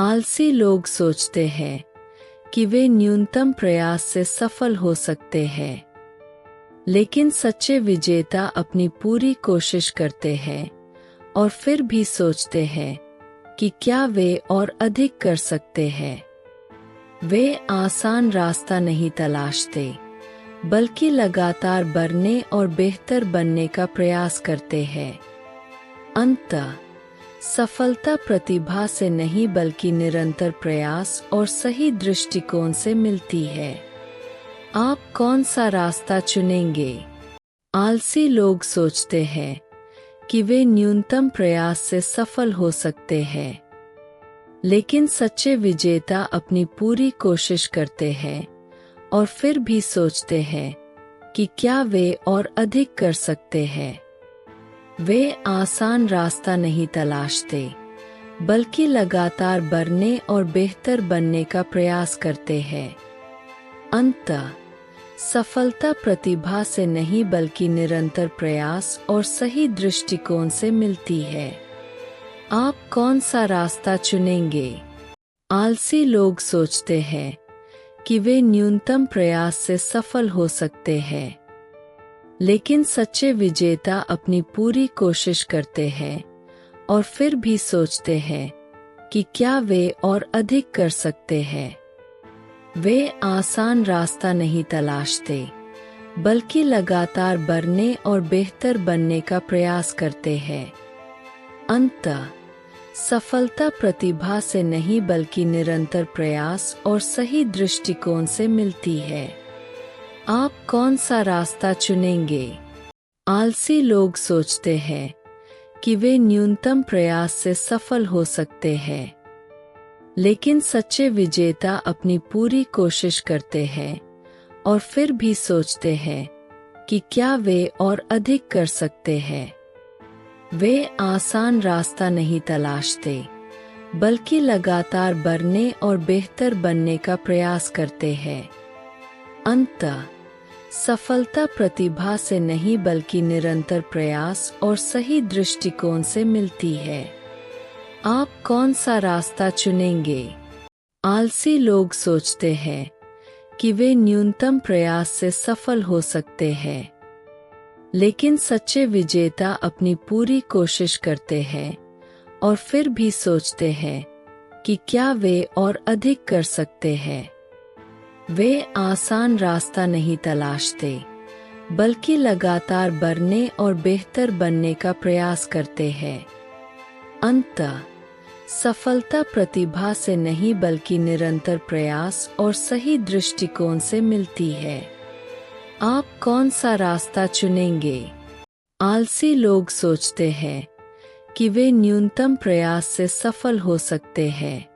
आलसी लोग सोचते हैं कि वे न्यूनतम प्रयास से सफल हो सकते हैं, लेकिन सच्चे विजेता अपनी पूरी कोशिश करते हैं और फिर भी सोचते हैं कि क्या वे और अधिक कर सकते हैं। वे आसान रास्ता नहीं तलाशते, बल्कि लगातार बढ़ने और बेहतर बनने का प्रयास करते हैं। अंततः सफलता प्रतिभा से नहीं बल्कि निरंतर प्रयास और सही दृष्टिकोण से मिलती है। आप कौन सा रास्ता चुनेंगे? आलसी लोग सोचते हैं कि वे न्यूनतम प्रयास से सफल हो सकते हैं, लेकिन सच्चे विजेता अपनी पूरी कोशिश करते हैं और फिर भी सोचते हैं कि क्या वे और अधिक कर सकते हैं। वे आसान रास्ता नहीं तलाशते, बल्कि लगातार बढ़ने और बेहतर बनने का प्रयास करते हैं। अंततः सफलता प्रतिभा से नहीं बल्कि निरंतर प्रयास और सही दृष्टिकोण से मिलती है। आप कौन सा रास्ता चुनेंगे? आलसी लोग सोचते हैं कि वे न्यूनतम प्रयास से सफल हो सकते हैं, लेकिन सच्चे विजेता अपनी पूरी कोशिश करते हैं और फिर भी सोचते हैं कि क्या वे और अधिक कर सकते हैं। वे आसान रास्ता नहीं तलाशते, बल्कि लगातार बढ़ने और बेहतर बनने का प्रयास करते हैं। अंततः सफलता प्रतिभा से नहीं बल्कि निरंतर प्रयास और सही दृष्टिकोण से मिलती है। आप कौन सा रास्ता चुनेंगे? आलसी लोग सोचते हैं कि वे न्यूनतम प्रयास से सफल हो सकते हैं, लेकिन सच्चे विजेता अपनी पूरी कोशिश करते हैं और फिर भी सोचते हैं कि क्या वे और अधिक कर सकते हैं। वे आसान रास्ता नहीं तलाशते, बल्कि लगातार बढ़ने और बेहतर बनने का प्रयास करते हैं। अंततः सफलता प्रतिभा से नहीं बल्कि निरंतर प्रयास और सही दृष्टिकोण से मिलती है। आप कौन सा रास्ता चुनेंगे? आलसी लोग सोचते हैं कि वे न्यूनतम प्रयास से सफल हो सकते हैं, लेकिन सच्चे विजेता अपनी पूरी कोशिश करते हैं और फिर भी सोचते हैं कि क्या वे और अधिक कर सकते हैं। वे आसान रास्ता नहीं तलाशते, बल्कि लगातार बढ़ने और बेहतर बनने का प्रयास करते हैं। अंततः सफलता प्रतिभा से नहीं बल्कि निरंतर प्रयास और सही दृष्टिकोण से मिलती है। आप कौन सा रास्ता चुनेंगे? आलसी लोग सोचते हैं कि वे न्यूनतम प्रयास से सफल हो सकते हैं,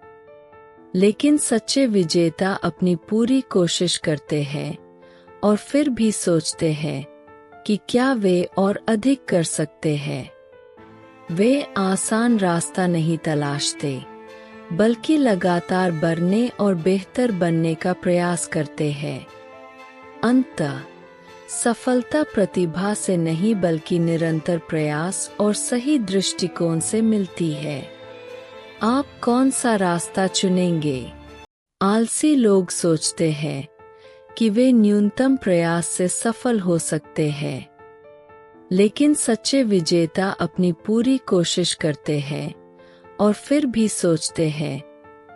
लेकिन सच्चे विजेता अपनी पूरी कोशिश करते हैं और फिर भी सोचते हैं कि क्या वे और अधिक कर सकते हैं। वे आसान रास्ता नहीं तलाशते, बल्कि लगातार बढ़ने और बेहतर बनने का प्रयास करते हैं। अंततः सफलता प्रतिभा से नहीं बल्कि निरंतर प्रयास और सही दृष्टिकोण से मिलती है। आप कौन सा रास्ता चुनेंगे? आलसी लोग सोचते हैं कि वे न्यूनतम प्रयास से सफल हो सकते हैं, लेकिन सच्चे विजेता अपनी पूरी कोशिश करते हैं और फिर भी सोचते हैं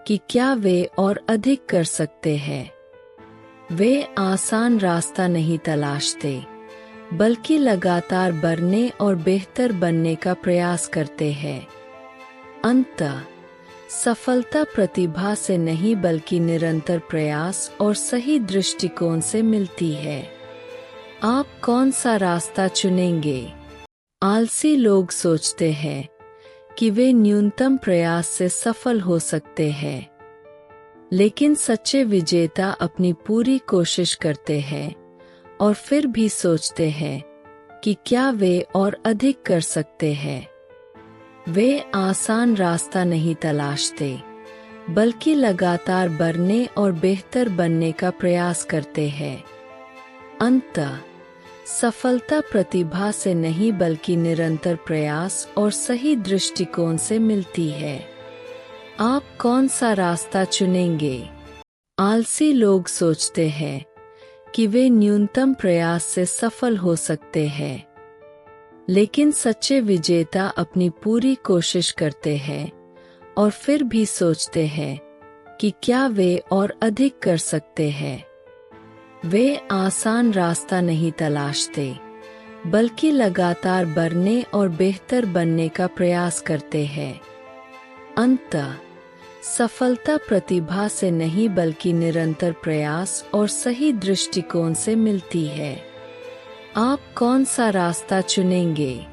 कि क्या वे और अधिक कर सकते हैं। वे आसान रास्ता नहीं तलाशते, बल्कि लगातार बढ़ने और बेहतर बनने का प्रयास करते हैं। अंततः सफलता प्रतिभा से नहीं बल्कि निरंतर प्रयास और सही दृष्टिकोण से मिलती है। आप कौन सा रास्ता चुनेंगे? आलसी लोग सोचते हैं कि वे न्यूनतम प्रयास से सफल हो सकते हैं, लेकिन सच्चे विजेता अपनी पूरी कोशिश करते हैं और फिर भी सोचते हैं कि क्या वे और अधिक कर सकते हैं। वे आसान रास्ता नहीं तलाशते, बल्कि लगातार बढ़ने और बेहतर बनने का प्रयास करते हैं। अंततः सफलता प्रतिभा से नहीं बल्कि निरंतर प्रयास और सही दृष्टिकोण से मिलती है। आप कौन सा रास्ता चुनेंगे? आलसी लोग सोचते हैं कि वे न्यूनतम प्रयास से सफल हो सकते हैं, लेकिन सच्चे विजेता अपनी पूरी कोशिश करते हैं और फिर भी सोचते हैं कि क्या वे और अधिक कर सकते हैं। वे आसान रास्ता नहीं तलाशते, बल्कि लगातार बढ़ने और बेहतर बनने का प्रयास करते हैं। अंततः सफलता प्रतिभा से नहीं बल्कि निरंतर प्रयास और सही दृष्टिकोण से मिलती है। आप कौन सा रास्ता चुनेंगे?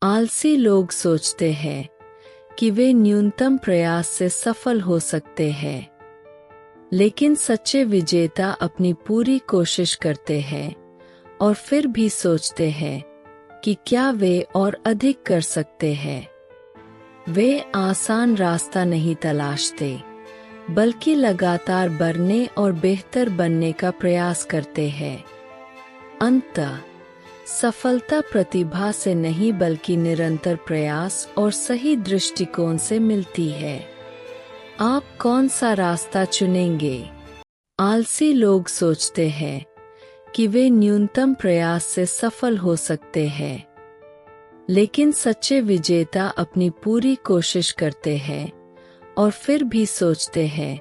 आलसी लोग सोचते हैं कि वे न्यूनतम प्रयास से सफल हो सकते हैं, लेकिन सच्चे विजेता अपनी पूरी कोशिश करते हैं और फिर भी सोचते हैं कि क्या वे और अधिक कर सकते हैं। वे आसान रास्ता नहीं तलाशते, बल्कि लगातार बढ़ने और बेहतर बनने का प्रयास करते हैं। अंततः सफलता प्रतिभा से नहीं बल्कि निरंतर प्रयास और सही दृष्टिकोण से मिलती है। आप कौन सा रास्ता चुनेंगे? आलसी लोग सोचते हैं कि वे न्यूनतम प्रयास से सफल हो सकते हैं, लेकिन सच्चे विजेता अपनी पूरी कोशिश करते हैं और फिर भी सोचते हैं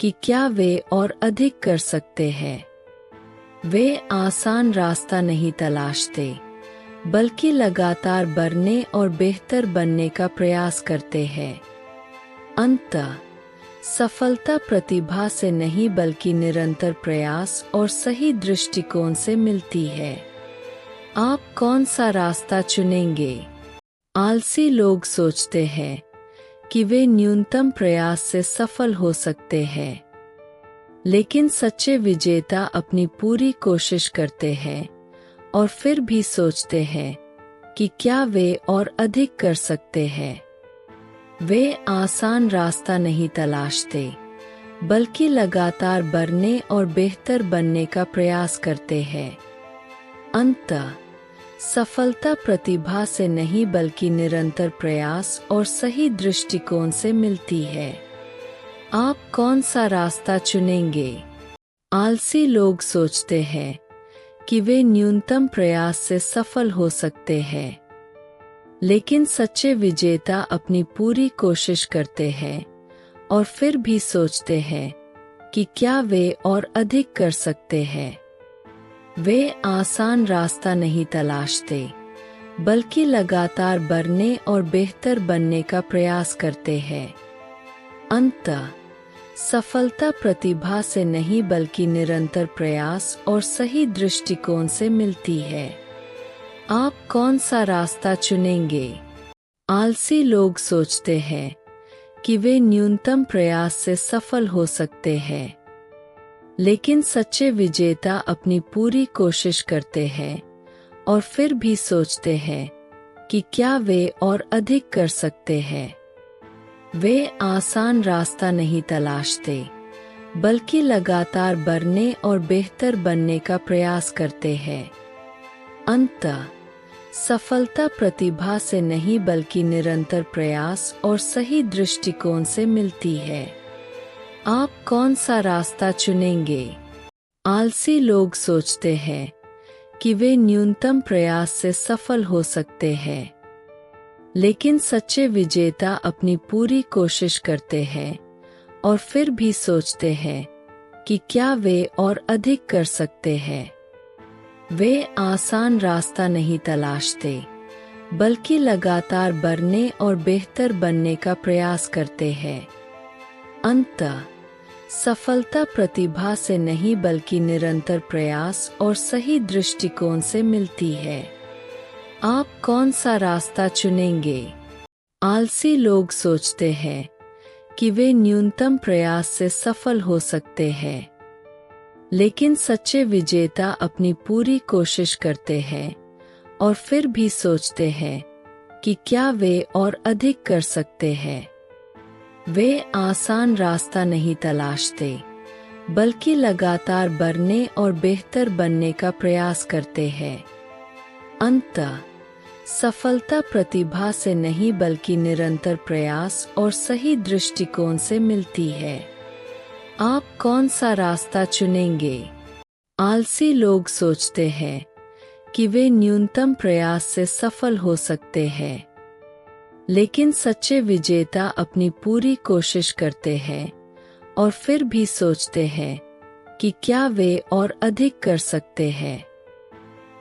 कि क्या वे और अधिक कर सकते हैं। वे आसान रास्ता नहीं तलाशते, बल्कि लगातार बढ़ने और बेहतर बनने का प्रयास करते हैं। अंततः सफलता प्रतिभा से नहीं बल्कि निरंतर प्रयास और सही दृष्टिकोण से मिलती है। आप कौन सा रास्ता चुनेंगे? आलसी लोग सोचते हैं कि वे न्यूनतम प्रयास से सफल हो सकते हैं, लेकिन सच्चे विजेता अपनी पूरी कोशिश करते हैं और फिर भी सोचते हैं कि क्या वे और अधिक कर सकते हैं। वे आसान रास्ता नहीं तलाशते, बल्कि लगातार बढ़ने और बेहतर बनने का प्रयास करते हैं। अंततः सफलता प्रतिभा से नहीं बल्कि निरंतर प्रयास और सही दृष्टिकोण से मिलती है। आप कौन सा रास्ता चुनेंगे? आलसी लोग सोचते हैं कि वे न्यूनतम प्रयास से सफल हो सकते हैं, लेकिन सच्चे विजेता अपनी पूरी कोशिश करते हैं और फिर भी सोचते हैं कि क्या वे और अधिक कर सकते हैं। वे आसान रास्ता नहीं तलाशते, बल्कि लगातार बढ़ने और बेहतर बनने का प्रयास करते हैं। अंततः सफलता प्रतिभा से नहीं बल्कि निरंतर प्रयास और सही दृष्टिकोण से मिलती है। आप कौन सा रास्ता चुनेंगे? आलसी लोग सोचते हैं कि वे न्यूनतम प्रयास से सफल हो सकते हैं, लेकिन सच्चे विजेता अपनी पूरी कोशिश करते हैं और फिर भी सोचते हैं कि क्या वे और अधिक कर सकते हैं। वे आसान रास्ता नहीं तलाशते, बल्कि लगातार बढ़ने और बेहतर बनने का प्रयास करते हैं। अंततः सफलता प्रतिभा से नहीं बल्कि निरंतर प्रयास और सही दृष्टिकोण से मिलती है। आप कौन सा रास्ता चुनेंगे? आलसी लोग सोचते हैं कि वे न्यूनतम प्रयास से सफल हो सकते हैं, लेकिन सच्चे विजेता अपनी पूरी कोशिश करते हैं और फिर भी सोचते हैं कि क्या वे और अधिक कर सकते हैं। वे आसान रास्ता नहीं तलाशते, बल्कि लगातार बढ़ने और बेहतर बनने का प्रयास करते हैं। अंततः सफलता प्रतिभा से नहीं बल्कि निरंतर प्रयास और सही दृष्टिकोण से मिलती है। आप कौन सा रास्ता चुनेंगे? आलसी लोग सोचते हैं कि वे न्यूनतम प्रयास से सफल हो सकते हैं, लेकिन सच्चे विजेता अपनी पूरी कोशिश करते हैं और फिर भी सोचते हैं कि क्या वे और अधिक कर सकते हैं। वे आसान रास्ता नहीं तलाशते, बल्कि लगातार बढ़ने और बेहतर बनने का प्रयास करते हैं। अंततः सफलता प्रतिभा से नहीं बल्कि निरंतर प्रयास और सही दृष्टिकोण से मिलती है। आप कौन सा रास्ता चुनेंगे? आलसी लोग सोचते हैं कि वे न्यूनतम प्रयास से सफल हो सकते हैं, लेकिन सच्चे विजेता अपनी पूरी कोशिश करते हैं और फिर भी सोचते हैं कि क्या वे और अधिक कर सकते हैं।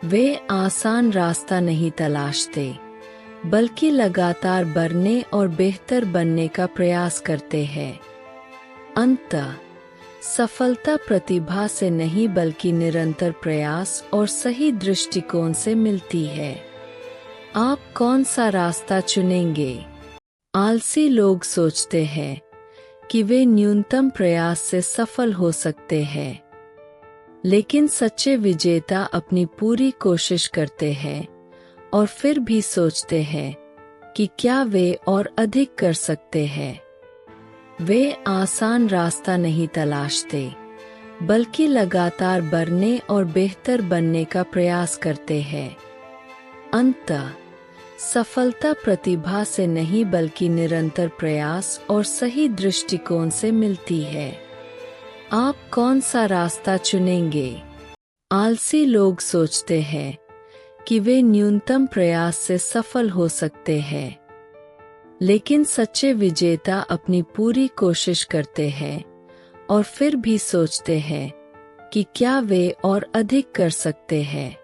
वे आसान रास्ता नहीं तलाशते, बल्कि लगातार बढ़ने और बेहतर बनने का प्रयास करते हैं। अंततः सफलता प्रतिभा से नहीं बल्कि निरंतर प्रयास और सही दृष्टिकोण से मिलती है। आप कौन सा रास्ता चुनेंगे? आलसी लोग सोचते हैं कि वे न्यूनतम प्रयास से सफल हो सकते हैं, लेकिन सच्चे विजेता अपनी पूरी कोशिश करते हैं और फिर भी सोचते हैं कि क्या वे और अधिक कर सकते हैं। वे आसान रास्ता नहीं तलाशते, बल्कि लगातार बढ़ने और बेहतर बनने का प्रयास करते हैं। अंततः सफलता प्रतिभा से नहीं बल्कि निरंतर प्रयास और सही दृष्टिकोण से मिलती है। आप कौन सा रास्ता चुनेंगे? आलसी लोग सोचते हैं कि वे न्यूनतम प्रयास से सफल हो सकते हैं, लेकिन सच्चे विजेता अपनी पूरी कोशिश करते हैं और फिर भी सोचते हैं कि क्या वे और अधिक कर सकते हैं।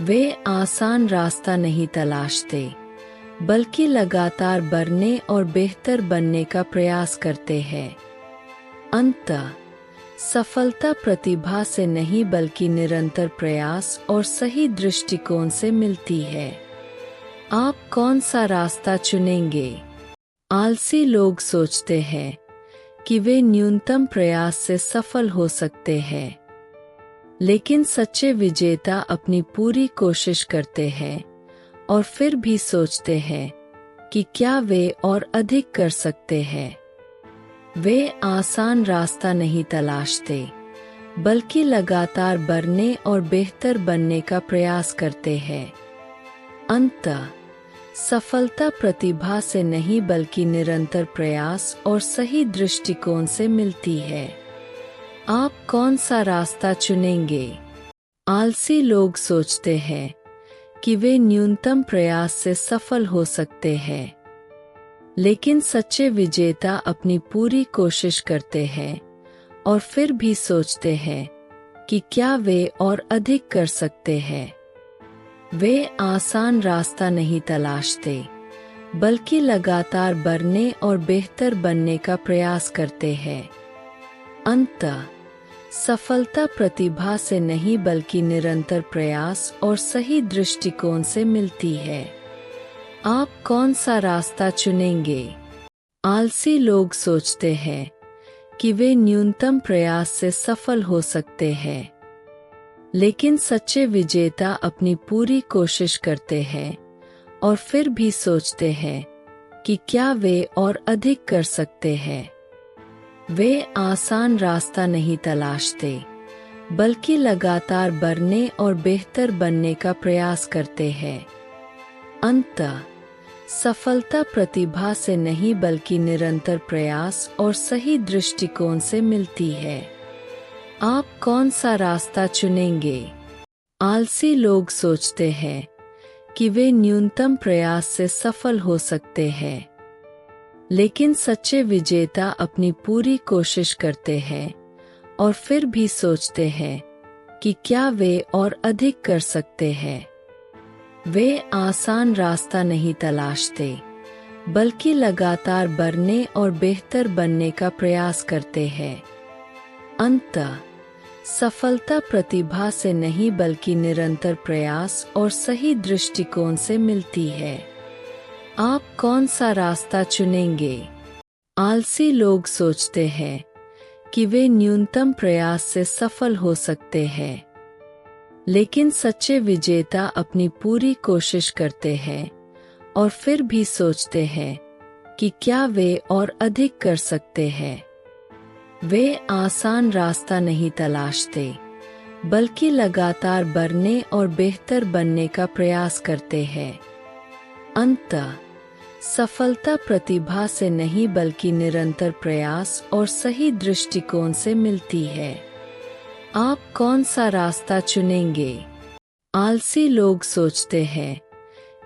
वे आसान रास्ता नहीं तलाशते, बल्कि लगातार बढ़ने और बेहतर बनने का प्रयास करते हैं। अंततः सफलता प्रतिभा से नहीं बल्कि निरंतर प्रयास और सही दृष्टिकोण से मिलती है। आप कौन सा रास्ता चुनेंगे? आलसी लोग सोचते हैं कि वे न्यूनतम प्रयास से सफल हो सकते हैं, लेकिन सच्चे विजेता अपनी पूरी कोशिश करते हैं और फिर भी सोचते हैं कि क्या वे और अधिक कर सकते हैं। वे आसान रास्ता नहीं तलाशते, बल्कि लगातार बढ़ने और बेहतर बनने का प्रयास करते हैं। अंततः सफलता प्रतिभा से नहीं बल्कि निरंतर प्रयास और सही दृष्टिकोण से मिलती है। आप कौन सा रास्ता चुनेंगे? आलसी लोग सोचते हैं कि वे न्यूनतम प्रयास से सफल हो सकते हैं, लेकिन सच्चे विजेता अपनी पूरी कोशिश करते हैं और फिर भी सोचते हैं कि क्या वे और अधिक कर सकते हैं। वे आसान रास्ता नहीं तलाशते, बल्कि लगातार बढ़ने और बेहतर बनने का प्रयास करते हैं। अंततः सफलता प्रतिभा से नहीं बल्कि निरंतर प्रयास और सही दृष्टिकोण से मिलती है। आप कौन सा रास्ता चुनेंगे? आलसी लोग सोचते हैं कि वे न्यूनतम प्रयास से सफल हो सकते हैं, लेकिन सच्चे विजेता अपनी पूरी कोशिश करते हैं और फिर भी सोचते हैं कि क्या वे और अधिक कर सकते हैं। वे आसान रास्ता नहीं तलाशते, बल्कि लगातार बढ़ने और बेहतर बनने का प्रयास करते हैं। अंततः सफलता प्रतिभा से नहीं बल्कि निरंतर प्रयास और सही दृष्टिकोण से मिलती है। आप कौन सा रास्ता चुनेंगे? आलसी लोग सोचते हैं कि वे न्यूनतम प्रयास से सफल हो सकते हैं, लेकिन सच्चे विजेता अपनी पूरी कोशिश करते हैं और फिर भी सोचते हैं कि क्या वे और अधिक कर सकते हैं। वे आसान रास्ता नहीं तलाशते, बल्कि लगातार बढ़ने और बेहतर बनने का प्रयास करते हैं। अंततः सफलता प्रतिभा से नहीं बल्कि निरंतर प्रयास और सही दृष्टिकोण से मिलती है। आप कौन सा रास्ता चुनेंगे? आलसी लोग सोचते हैं कि वे न्यूनतम प्रयास से सफल हो सकते हैं, लेकिन सच्चे विजेता अपनी पूरी कोशिश करते हैं और फिर भी सोचते हैं कि क्या वे और अधिक कर सकते हैं। वे आसान रास्ता नहीं तलाशते, बल्कि लगातार बढ़ने और बेहतर बनने का प्रयास करते हैं। अंततः सफलता प्रतिभा से नहीं बल्कि निरंतर प्रयास और सही दृष्टिकोण से मिलती है। आप कौन सा रास्ता चुनेंगे? आलसी लोग सोचते हैं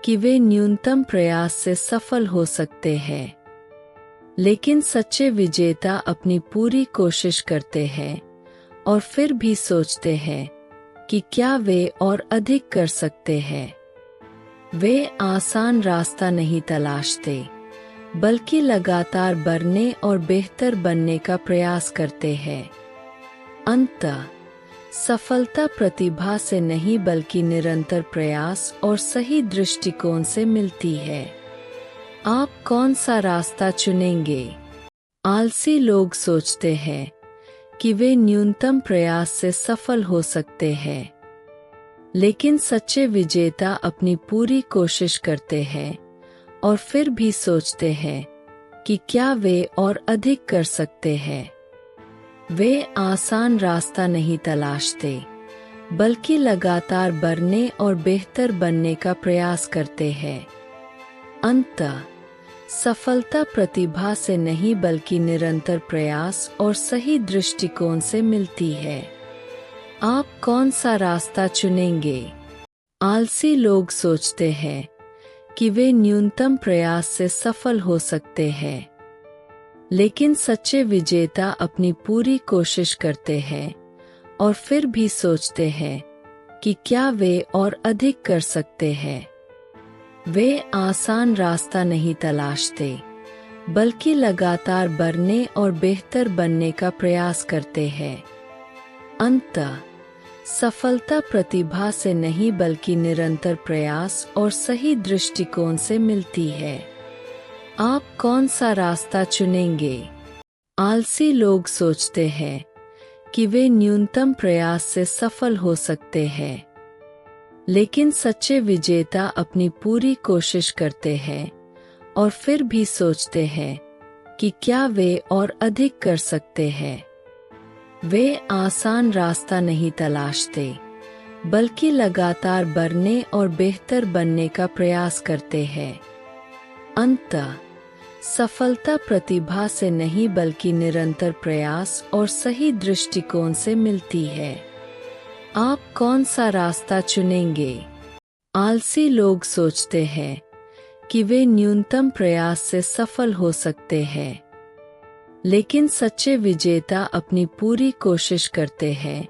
कि वे न्यूनतम प्रयास से सफल हो सकते हैं, लेकिन सच्चे विजेता अपनी पूरी कोशिश करते हैं और फिर भी सोचते हैं कि क्या वे और अधिक कर सकते हैं। वे आसान रास्ता नहीं तलाशते, बल्कि लगातार बढ़ने और बेहतर बनने का प्रयास करते हैं। अंततः सफलता प्रतिभा से नहीं बल्कि निरंतर प्रयास और सही दृष्टिकोण से मिलती है। आप कौन सा रास्ता चुनेंगे? आलसी लोग सोचते हैं कि वे न्यूनतम प्रयास से सफल हो सकते हैं, लेकिन सच्चे विजेता अपनी पूरी कोशिश करते हैं और फिर भी सोचते हैं कि क्या वे और अधिक कर सकते हैं। वे आसान रास्ता नहीं तलाशते, बल्कि लगातार बढ़ने और बेहतर बनने का प्रयास करते हैं। अंततः सफलता प्रतिभा से नहीं बल्कि निरंतर प्रयास और सही दृष्टिकोण से मिलती है। आप कौन सा रास्ता चुनेंगे? आलसी लोग सोचते हैं कि वे न्यूनतम प्रयास से सफल हो सकते हैं, लेकिन सच्चे विजेता अपनी पूरी कोशिश करते हैं और फिर भी सोचते हैं कि क्या वे और अधिक कर सकते हैं। वे आसान रास्ता नहीं तलाशते, बल्कि लगातार बढ़ने और बेहतर बनने का प्रयास करते हैं। अंततः सफलता प्रतिभा से नहीं बल्कि निरंतर प्रयास और सही दृष्टिकोण से मिलती है। आप कौन सा रास्ता चुनेंगे? आलसी लोग सोचते हैं कि वे न्यूनतम प्रयास से सफल हो सकते हैं, लेकिन सच्चे विजेता अपनी पूरी कोशिश करते हैं और फिर भी सोचते हैं कि क्या वे और अधिक कर सकते हैं। वे आसान रास्ता नहीं तलाशते, बल्कि लगातार बढ़ने और बेहतर बनने का प्रयास करते हैं। अंततः सफलता प्रतिभा से नहीं बल्कि निरंतर प्रयास और सही दृष्टिकोण से मिलती है। आप कौन सा रास्ता चुनेंगे? आलसी लोग सोचते हैं कि वे न्यूनतम प्रयास से सफल हो सकते हैं, लेकिन सच्चे विजेता अपनी पूरी कोशिश करते हैं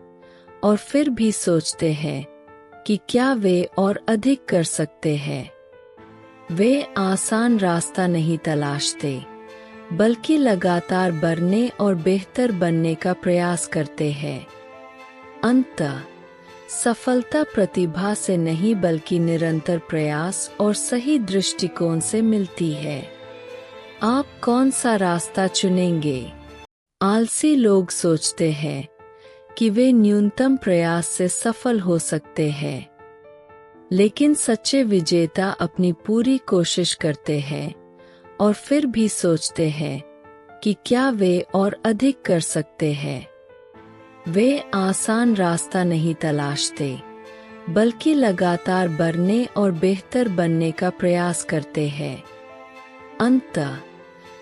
और फिर भी सोचते हैं कि क्या वे और अधिक कर सकते हैं। वे आसान रास्ता नहीं तलाशते, बल्कि लगातार बढ़ने और बेहतर बनने का प्रयास करते हैं। अंततः सफलता प्रतिभा से नहीं बल्कि निरंतर प्रयास और सही दृष्टिकोण से मिलती है। आप कौन सा रास्ता चुनेंगे? आलसी लोग सोचते हैं कि वे न्यूनतम प्रयास से सफल हो सकते हैं, लेकिन सच्चे विजेता अपनी पूरी कोशिश करते हैं और फिर भी सोचते हैं कि क्या वे और अधिक कर सकते हैं। वे आसान रास्ता नहीं तलाशते, बल्कि लगातार बढ़ने और बेहतर बनने का प्रयास करते हैं। अंततः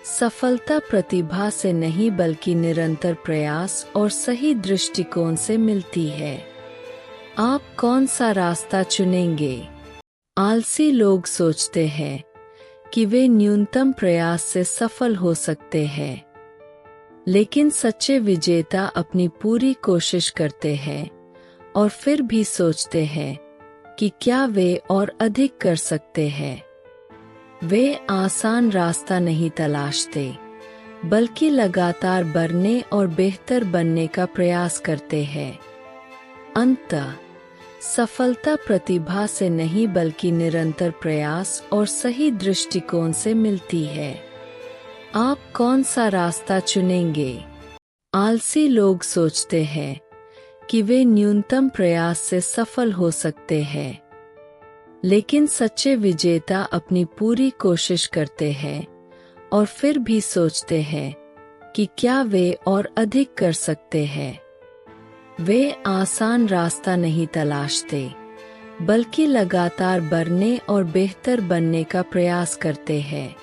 सफलता प्रतिभा से नहीं बल्कि निरंतर प्रयास और सही दृष्टिकोण से मिलती है। आप कौन सा रास्ता चुनेंगे? आलसी लोग सोचते हैं कि वे न्यूनतम प्रयास से सफल हो सकते हैं, लेकिन सच्चे विजेता अपनी पूरी कोशिश करते हैं और फिर भी सोचते हैं कि क्या वे और अधिक कर सकते हैं। वे आसान रास्ता नहीं तलाशते, बल्कि लगातार बढ़ने और बेहतर बनने का प्रयास करते हैं। अंततः सफलता प्रतिभा से नहीं बल्कि निरंतर प्रयास और सही दृष्टिकोण से मिलती है। आप कौन सा रास्ता चुनेंगे? आलसी लोग सोचते हैं कि वे न्यूनतम प्रयास से सफल हो सकते हैं, लेकिन सच्चे विजेता अपनी पूरी कोशिश करते हैं और फिर भी सोचते हैं कि क्या वे और अधिक कर सकते हैं। वे आसान रास्ता नहीं तलाशते, बल्कि लगातार बढ़ने और बेहतर बनने का प्रयास करते हैं।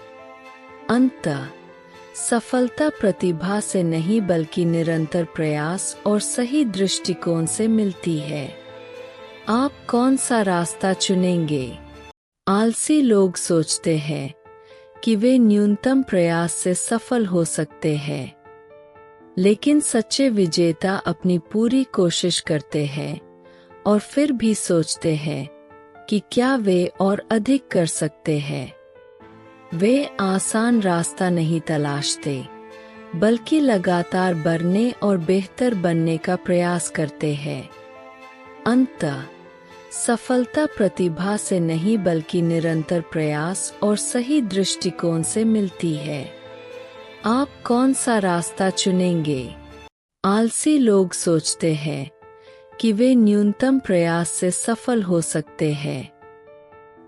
अंततः सफलता प्रतिभा से नहीं बल्कि निरंतर प्रयास और सही दृष्टिकोण से मिलती है। आप कौन सा रास्ता चुनेंगे? आलसी लोग सोचते हैं कि वे न्यूनतम प्रयास से सफल हो सकते हैं, लेकिन सच्चे विजेता अपनी पूरी कोशिश करते हैं और फिर भी सोचते हैं कि क्या वे और अधिक कर सकते हैं। वे आसान रास्ता नहीं तलाशते, बल्कि लगातार बढ़ने और बेहतर बनने का प्रयास करते हैं। अंततः सफलता प्रतिभा से नहीं बल्कि निरंतर प्रयास और सही दृष्टिकोण से मिलती है। आप कौन सा रास्ता चुनेंगे? आलसी लोग सोचते हैं कि वे न्यूनतम प्रयास से सफल हो सकते हैं,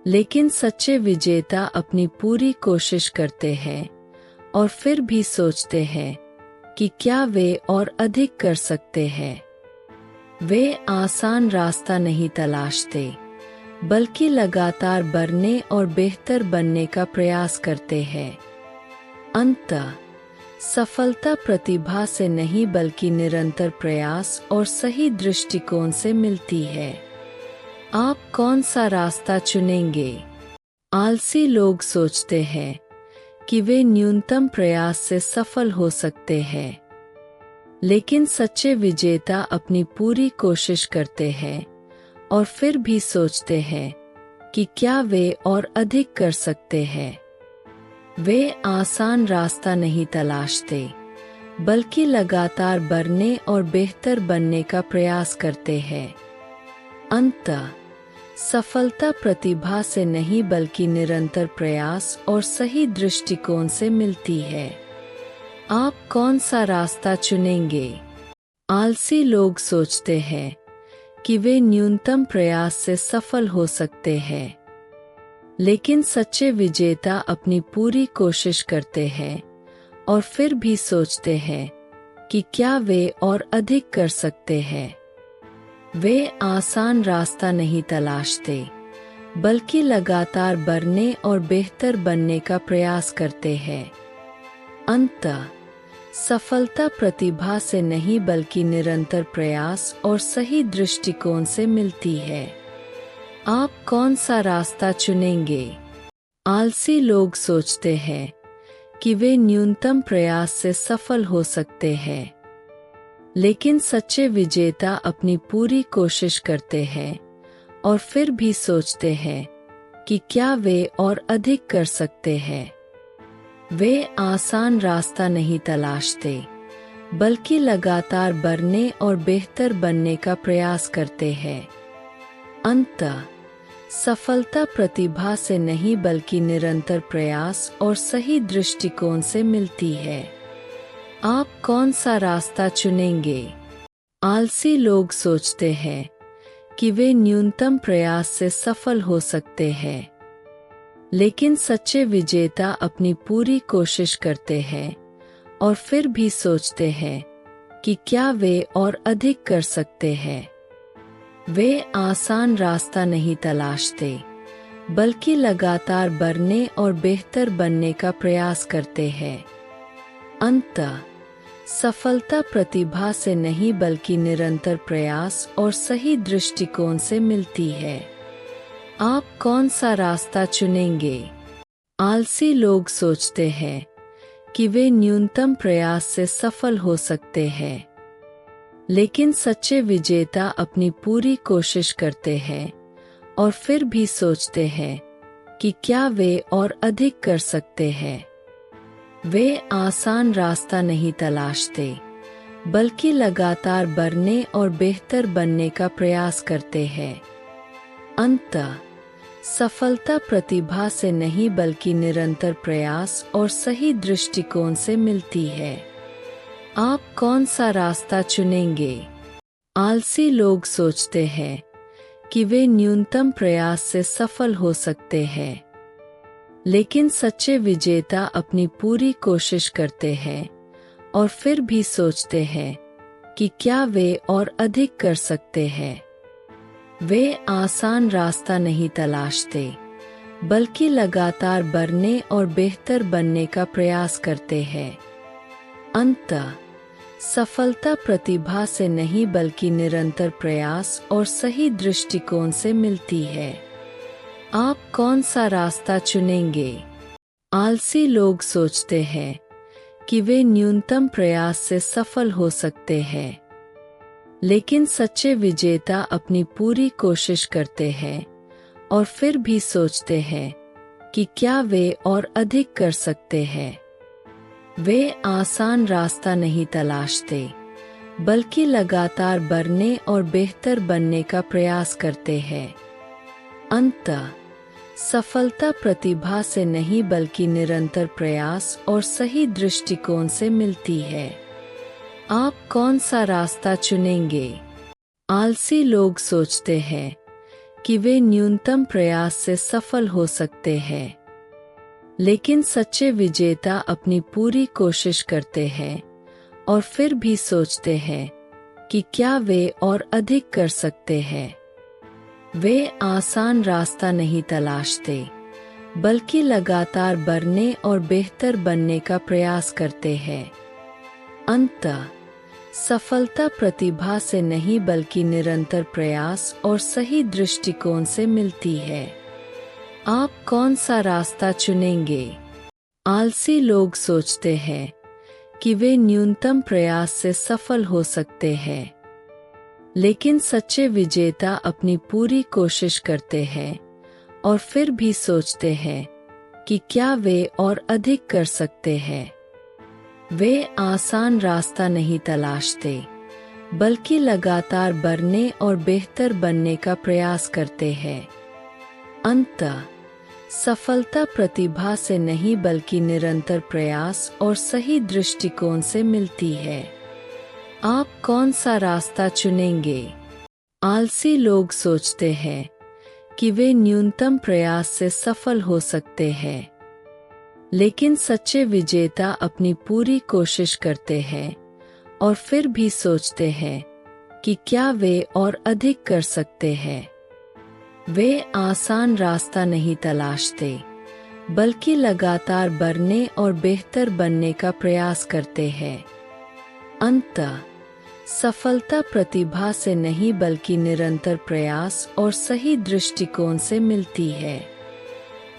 लेकिन सच्चे विजेता अपनी पूरी कोशिश करते हैं और फिर भी सोचते हैं कि क्या वे और अधिक कर सकते हैं। वे आसान रास्ता नहीं तलाशते, बल्कि लगातार बढ़ने और बेहतर बनने का प्रयास करते हैं। अंततः सफलता प्रतिभा से नहीं बल्कि निरंतर प्रयास और सही दृष्टिकोण से मिलती है। आप कौन सा रास्ता चुनेंगे? आलसी लोग सोचते हैं कि वे न्यूनतम प्रयास से सफल हो सकते हैं, लेकिन सच्चे विजेता अपनी पूरी कोशिश करते हैं और फिर भी सोचते हैं कि क्या वे और अधिक कर सकते हैं। वे आसान रास्ता नहीं तलाशते, बल्कि लगातार बढ़ने और बेहतर बनने का प्रयास करते हैं। अंततः सफलता प्रतिभा से नहीं बल्कि निरंतर प्रयास और सही दृष्टिकोण से मिलती है। आप कौन सा रास्ता चुनेंगे? आलसी लोग सोचते हैं कि वे न्यूनतम प्रयास से सफल हो सकते हैं, लेकिन सच्चे विजेता अपनी पूरी कोशिश करते हैं और फिर भी सोचते हैं कि क्या वे और अधिक कर सकते हैं। वे आसान रास्ता नहीं तलाशते, बल्कि लगातार बढ़ने और बेहतर बनने का प्रयास करते हैं। अंततः सफलता प्रतिभा से नहीं बल्कि निरंतर प्रयास और सही दृष्टिकोण से मिलती है। आप कौन सा रास्ता चुनेंगे? आलसी लोग सोचते हैं कि वे न्यूनतम प्रयास से सफल हो सकते हैं, लेकिन सच्चे विजेता अपनी पूरी कोशिश करते हैं और फिर भी सोचते हैं कि क्या वे और अधिक कर सकते हैं। वे आसान रास्ता नहीं तलाशते, बल्कि लगातार बढ़ने और बेहतर बनने का प्रयास करते हैं। अंततः सफलता प्रतिभा से नहीं बल्कि निरंतर प्रयास और सही दृष्टिकोण से मिलती है। आप कौन सा रास्ता चुनेंगे? आलसी लोग सोचते हैं कि वे न्यूनतम प्रयास से सफल हो सकते हैं, लेकिन सच्चे विजेता अपनी पूरी कोशिश करते हैं और फिर भी सोचते हैं कि क्या वे और अधिक कर सकते हैं। वे आसान रास्ता नहीं तलाशते, बल्कि लगातार बढ़ने और बेहतर बनने का प्रयास करते हैं। अंततः सफलता प्रतिभा से नहीं बल्कि निरंतर प्रयास और सही दृष्टिकोण से मिलती है। आप कौन सा रास्ता चुनेंगे? आलसी लोग सोचते हैं कि वे न्यूनतम प्रयास से सफल हो सकते हैं, लेकिन सच्चे विजेता अपनी पूरी कोशिश करते हैं और फिर भी सोचते हैं कि क्या वे और अधिक कर सकते हैं। वे आसान रास्ता नहीं तलाशते, बल्कि लगातार बढ़ने और बेहतर बनने का प्रयास करते हैं। अंततः सफलता प्रतिभा से नहीं बल्कि निरंतर प्रयास और सही दृष्टिकोण से मिलती है। आप कौन सा रास्ता चुनेंगे? आलसी लोग सोचते हैं कि वे न्यूनतम प्रयास से सफल हो सकते हैं, लेकिन सच्चे विजेता अपनी पूरी कोशिश करते हैं और फिर भी सोचते हैं कि क्या वे और अधिक कर सकते हैं। वे आसान रास्ता नहीं तलाशते, बल्कि लगातार बढ़ने और बेहतर बनने का प्रयास करते हैं। अंततः सफलता प्रतिभा से नहीं बल्कि निरंतर प्रयास और सही दृष्टिकोण से मिलती है। आप कौन सा रास्ता चुनेंगे? आलसी लोग सोचते हैं कि वे न्यूनतम प्रयास से सफल हो सकते हैं, लेकिन सच्चे विजेता अपनी पूरी कोशिश करते हैं और फिर भी सोचते हैं कि क्या वे और अधिक कर सकते हैं। वे आसान रास्ता नहीं तलाशते, बल्कि लगातार बढ़ने और बेहतर बनने का प्रयास करते हैं। अंततः सफलता प्रतिभा से नहीं बल्कि निरंतर प्रयास और सही दृष्टिकोण से मिलती है। आप कौन सा रास्ता चुनेंगे? आलसी लोग सोचते हैं कि वे न्यूनतम प्रयास से सफल हो सकते हैं, लेकिन सच्चे विजेता अपनी पूरी कोशिश करते हैं और फिर भी सोचते हैं कि क्या वे और अधिक कर सकते हैं। वे आसान रास्ता नहीं तलाशते, बल्कि लगातार बढ़ने और बेहतर बनने का प्रयास करते हैं। अंततः सफलता प्रतिभा से नहीं बल्कि निरंतर प्रयास और सही दृष्टिकोण से मिलती है। आप कौन सा रास्ता चुनेंगे? आलसी लोग सोचते हैं कि वे न्यूनतम प्रयास से सफल हो सकते हैं, लेकिन सच्चे विजेता अपनी पूरी कोशिश करते हैं और फिर भी सोचते हैं कि क्या वे और अधिक कर सकते हैं। वे आसान रास्ता नहीं तलाशते, बल्कि लगातार बढ़ने और बेहतर बनने का प्रयास करते हैं। अंततः सफलता प्रतिभा से नहीं बल्कि निरंतर प्रयास और सही दृष्टिकोण से मिलती है। आप कौन सा रास्ता चुनेंगे? आलसी लोग सोचते हैं कि वे न्यूनतम प्रयास से सफल हो सकते हैं, लेकिन सच्चे विजेता अपनी पूरी कोशिश करते हैं और फिर भी सोचते हैं कि क्या वे और अधिक कर सकते हैं। वे आसान रास्ता नहीं तलाशते, बल्कि लगातार बढ़ने और बेहतर बनने का प्रयास करते हैं। अंततः सफलता प्रतिभा से नहीं बल्कि निरंतर प्रयास और सही दृष्टिकोण से मिलती है।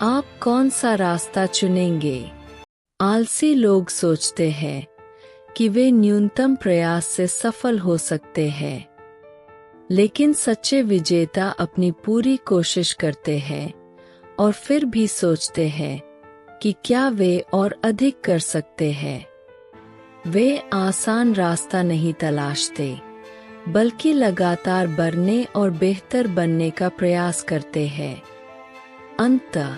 आप कौन सा रास्ता चुनेंगे? आलसी लोग सोचते हैं कि वे न्यूनतम प्रयास से सफल हो सकते हैं, लेकिन सच्चे विजेता अपनी पूरी कोशिश करते हैं और फिर भी सोचते हैं कि क्या वे और अधिक कर सकते हैं। वे आसान रास्ता नहीं तलाशते, बल्कि लगातार बढ़ने और बेहतर बनने का प्रयास करते हैं। अंततः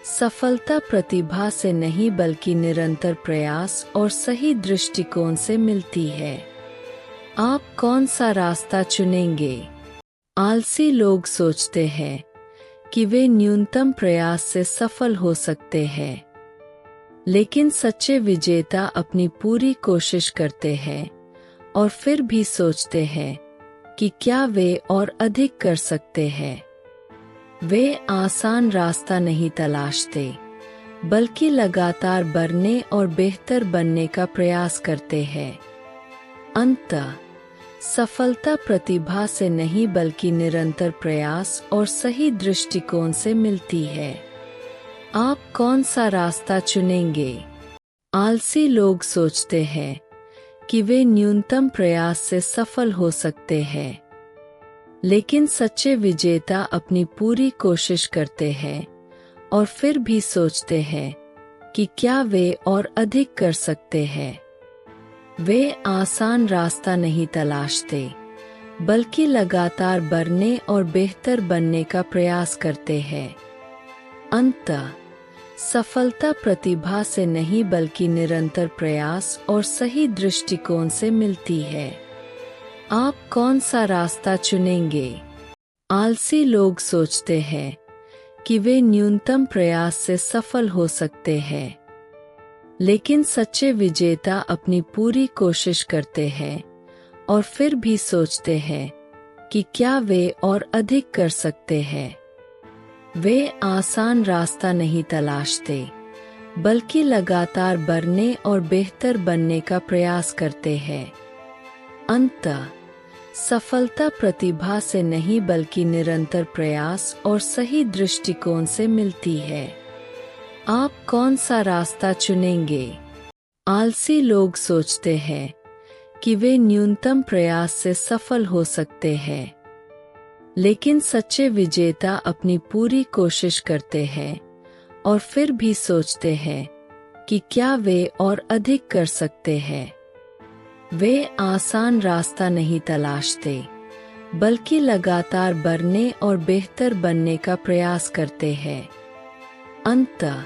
सफलता प्रतिभा से नहीं बल्कि निरंतर प्रयास और सही दृष्टिकोण से मिलती है। आप कौन सा रास्ता चुनेंगे? आलसी लोग सोचते हैं कि वे न्यूनतम प्रयास से सफल हो सकते हैं, लेकिन सच्चे विजेता अपनी पूरी कोशिश करते हैं और फिर भी सोचते हैं कि क्या वे और अधिक कर सकते हैं। वे आसान रास्ता नहीं तलाशते, बल्कि लगातार बढ़ने और बेहतर बनने का प्रयास करते हैं। अंततः सफलता प्रतिभा से नहीं बल्कि निरंतर प्रयास और सही दृष्टिकोण से मिलती है। आप कौन सा रास्ता चुनेंगे? आलसी लोग सोचते हैं कि वे न्यूनतम प्रयास से सफल हो सकते हैं, लेकिन सच्चे विजेता अपनी पूरी कोशिश करते हैं और फिर भी सोचते हैं कि क्या वे और अधिक कर सकते हैं। वे आसान रास्ता नहीं तलाशते, बल्कि लगातार बढ़ने और बेहतर बनने का प्रयास करते हैं। अंततः सफलता प्रतिभा से नहीं बल्कि निरंतर प्रयास और सही दृष्टिकोण से मिलती है। आप कौन सा रास्ता चुनेंगे? आलसी लोग सोचते हैं कि वे न्यूनतम प्रयास से सफल हो सकते हैं, लेकिन सच्चे विजेता अपनी पूरी कोशिश करते हैं और फिर भी सोचते हैं कि क्या वे और अधिक कर सकते हैं। वे आसान रास्ता नहीं तलाशते, बल्कि लगातार बढ़ने और बेहतर बनने का प्रयास करते हैं। अंततः सफलता प्रतिभा से नहीं बल्कि निरंतर प्रयास और सही दृष्टिकोण से मिलती है। आप कौन सा रास्ता चुनेंगे? आलसी लोग सोचते हैं कि वे न्यूनतम प्रयास से सफल हो सकते हैं, लेकिन सच्चे विजेता अपनी पूरी कोशिश करते हैं और फिर भी सोचते हैं कि क्या वे और अधिक कर सकते हैं। वे आसान रास्ता नहीं तलाशते, बल्कि लगातार बढ़ने और बेहतर बनने का प्रयास करते हैं। अंततः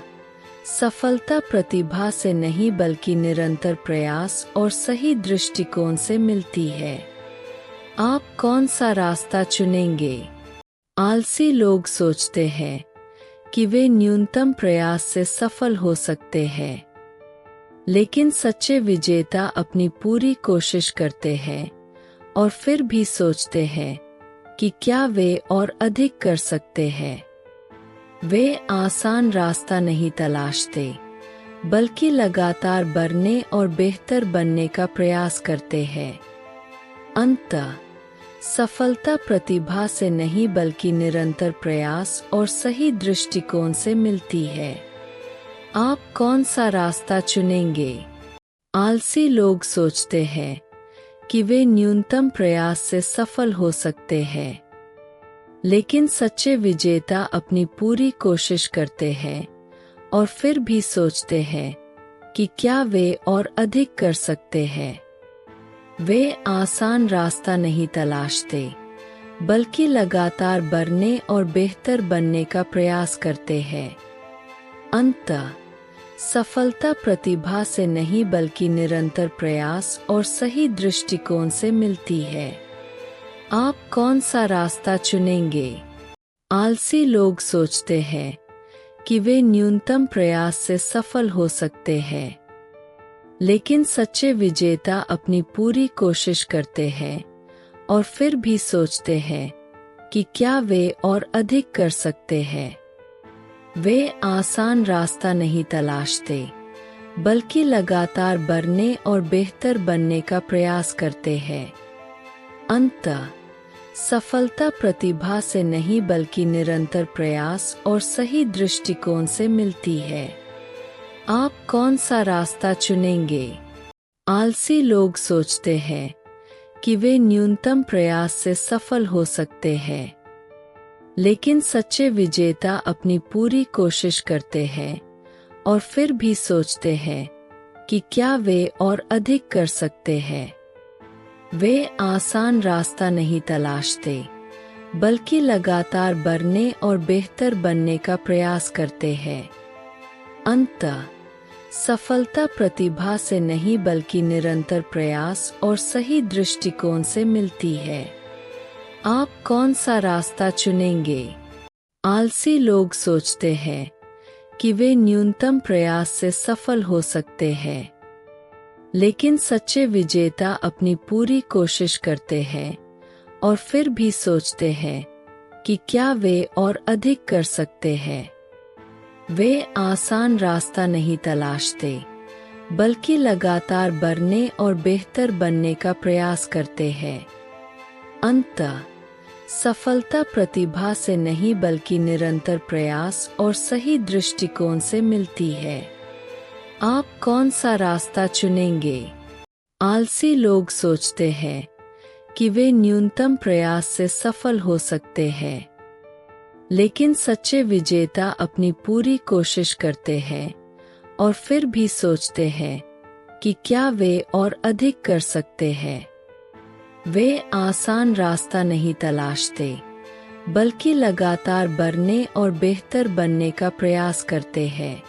सफलता प्रतिभा से नहीं बल्कि निरंतर प्रयास और सही दृष्टिकोण से मिलती है। आप कौन सा रास्ता चुनेंगे? आलसी लोग सोचते हैं कि वे न्यूनतम प्रयास से सफल हो सकते हैं, लेकिन सच्चे विजेता अपनी पूरी कोशिश करते हैं और फिर भी सोचते हैं कि क्या वे और अधिक कर सकते हैं। वे आसान रास्ता नहीं तलाशते, बल्कि लगातार बढ़ने और बेहतर बनने का प्रयास करते हैं। अंततः सफलता प्रतिभा से नहीं बल्कि निरंतर प्रयास और सही दृष्टिकोण से मिलती है। आप कौन सा रास्ता चुनेंगे? आलसी लोग सोचते हैं कि वे न्यूनतम प्रयास से सफल हो सकते हैं, लेकिन सच्चे विजेता अपनी पूरी कोशिश करते हैं और फिर भी सोचते हैं कि क्या वे और अधिक कर सकते हैं। वे आसान रास्ता नहीं तलाशते, बल्कि लगातार बढ़ने और बेहतर बनने का प्रयास करते हैं। अंततः सफलता प्रतिभा से नहीं बल्कि निरंतर प्रयास और सही दृष्टिकोण से मिलती है। आप कौन सा रास्ता चुनेंगे? आलसी लोग सोचते हैं कि वे न्यूनतम प्रयास से सफल हो सकते हैं, लेकिन सच्चे विजेता अपनी पूरी कोशिश करते हैं और फिर भी सोचते हैं कि क्या वे और अधिक कर सकते हैं। वे आसान रास्ता नहीं तलाशते, बल्कि लगातार बढ़ने और बेहतर बनने का प्रयास करते हैं। अंततः सफलता प्रतिभा से नहीं बल्कि निरंतर प्रयास और सही दृष्टिकोण से मिलती है। आप कौन सा रास्ता चुनेंगे? आलसी लोग सोचते हैं कि वे न्यूनतम प्रयास से सफल हो सकते हैं, लेकिन सच्चे विजेता अपनी पूरी कोशिश करते हैं और फिर भी सोचते हैं कि क्या वे और अधिक कर सकते हैं। वे आसान रास्ता नहीं तलाशते, बल्कि लगातार बढ़ने और बेहतर बनने का प्रयास करते हैं। अंततः सफलता प्रतिभा से नहीं बल्कि निरंतर प्रयास और सही दृष्टिकोण से मिलती है। आप कौन सा रास्ता चुनेंगे? आलसी लोग सोचते हैं कि वे न्यूनतम प्रयास से सफल हो सकते हैं, लेकिन सच्चे विजेता अपनी पूरी कोशिश करते हैं और फिर भी सोचते हैं कि क्या वे और अधिक कर सकते हैं। वे आसान रास्ता नहीं तलाशते, बल्कि लगातार बढ़ने और बेहतर बनने का प्रयास करते हैं। अंततः सफलता प्रतिभा से नहीं बल्कि निरंतर प्रयास और सही दृष्टिकोण से मिलती है। आप कौन सा रास्ता चुनेंगे? आलसी लोग सोचते हैं कि वे न्यूनतम प्रयास से सफल हो सकते हैं, लेकिन सच्चे विजेता अपनी पूरी कोशिश करते हैं और फिर भी सोचते हैं कि क्या वे और अधिक कर सकते हैं। वे आसान रास्ता नहीं तलाशते, बल्कि लगातार बढ़ने और बेहतर बनने का प्रयास करते हैं।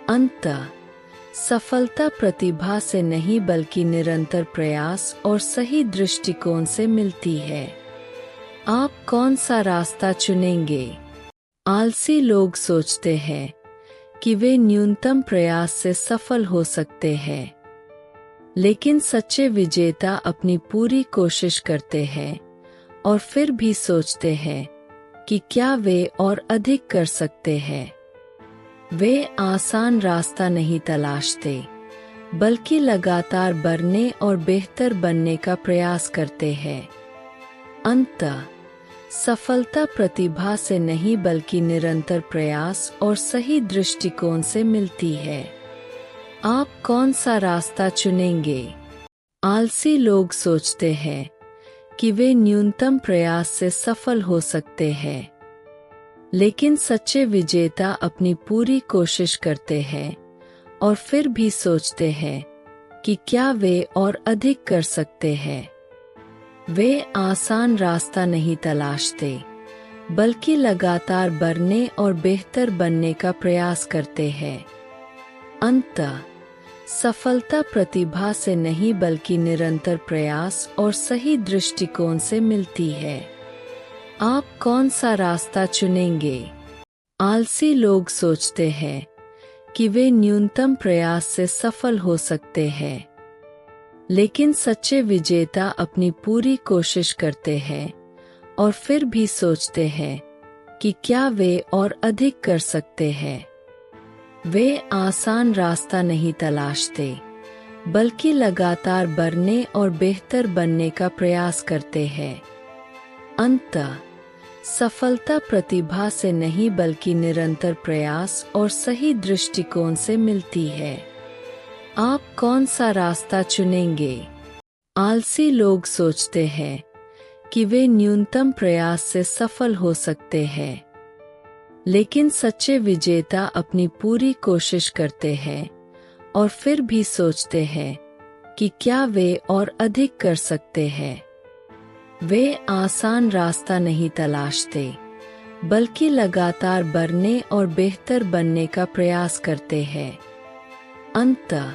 अंततः सफलता प्रतिभा से नहीं बल्कि निरंतर प्रयास और सही दृष्टिकोण से मिलती है। आप कौन सा रास्ता चुनेंगे? आलसी लोग सोचते हैं कि वे न्यूनतम प्रयास से सफल हो सकते हैं, लेकिन सच्चे विजेता अपनी पूरी कोशिश करते हैं और फिर भी सोचते हैं कि क्या वे और अधिक कर सकते हैं। वे आसान रास्ता नहीं तलाशते, बल्कि लगातार बढ़ने और बेहतर बनने का प्रयास करते हैं। अंततः सफलता प्रतिभा से नहीं बल्कि निरंतर प्रयास और सही दृष्टिकोण से मिलती है। आप कौन सा रास्ता चुनेंगे? आलसी लोग सोचते हैं कि वे न्यूनतम प्रयास से सफल हो सकते हैं, लेकिन सच्चे विजेता अपनी पूरी कोशिश करते हैं और फिर भी सोचते हैं कि क्या वे और अधिक कर सकते हैं। वे आसान रास्ता नहीं तलाशते, बल्कि लगातार बढ़ने और बेहतर बनने का प्रयास करते हैं। अंततः सफलता प्रतिभा से नहीं बल्कि निरंतर प्रयास और सही दृष्टिकोण से मिलती है। आप कौन सा रास्ता चुनेंगे? आलसी लोग सोचते हैं कि वे न्यूनतम प्रयास से सफल हो सकते हैं, लेकिन सच्चे विजेता अपनी पूरी कोशिश करते हैं और फिर भी सोचते हैं कि क्या वे और अधिक कर सकते हैं। वे आसान रास्ता नहीं तलाशते, बल्कि लगातार बढ़ने और बेहतर बनने का प्रयास करते हैं। अंततः सफलता प्रतिभा से नहीं बल्कि निरंतर प्रयास और सही दृष्टिकोण से मिलती है। आप कौन सा रास्ता चुनेंगे? आलसी लोग सोचते हैं कि वे न्यूनतम प्रयास से सफल हो सकते हैं, लेकिन सच्चे विजेता अपनी पूरी कोशिश करते हैं और फिर भी सोचते हैं कि क्या वे और अधिक कर सकते हैं। वे आसान रास्ता नहीं तलाशते, बल्कि लगातार बढ़ने और बेहतर बनने का प्रयास करते हैं। अंततः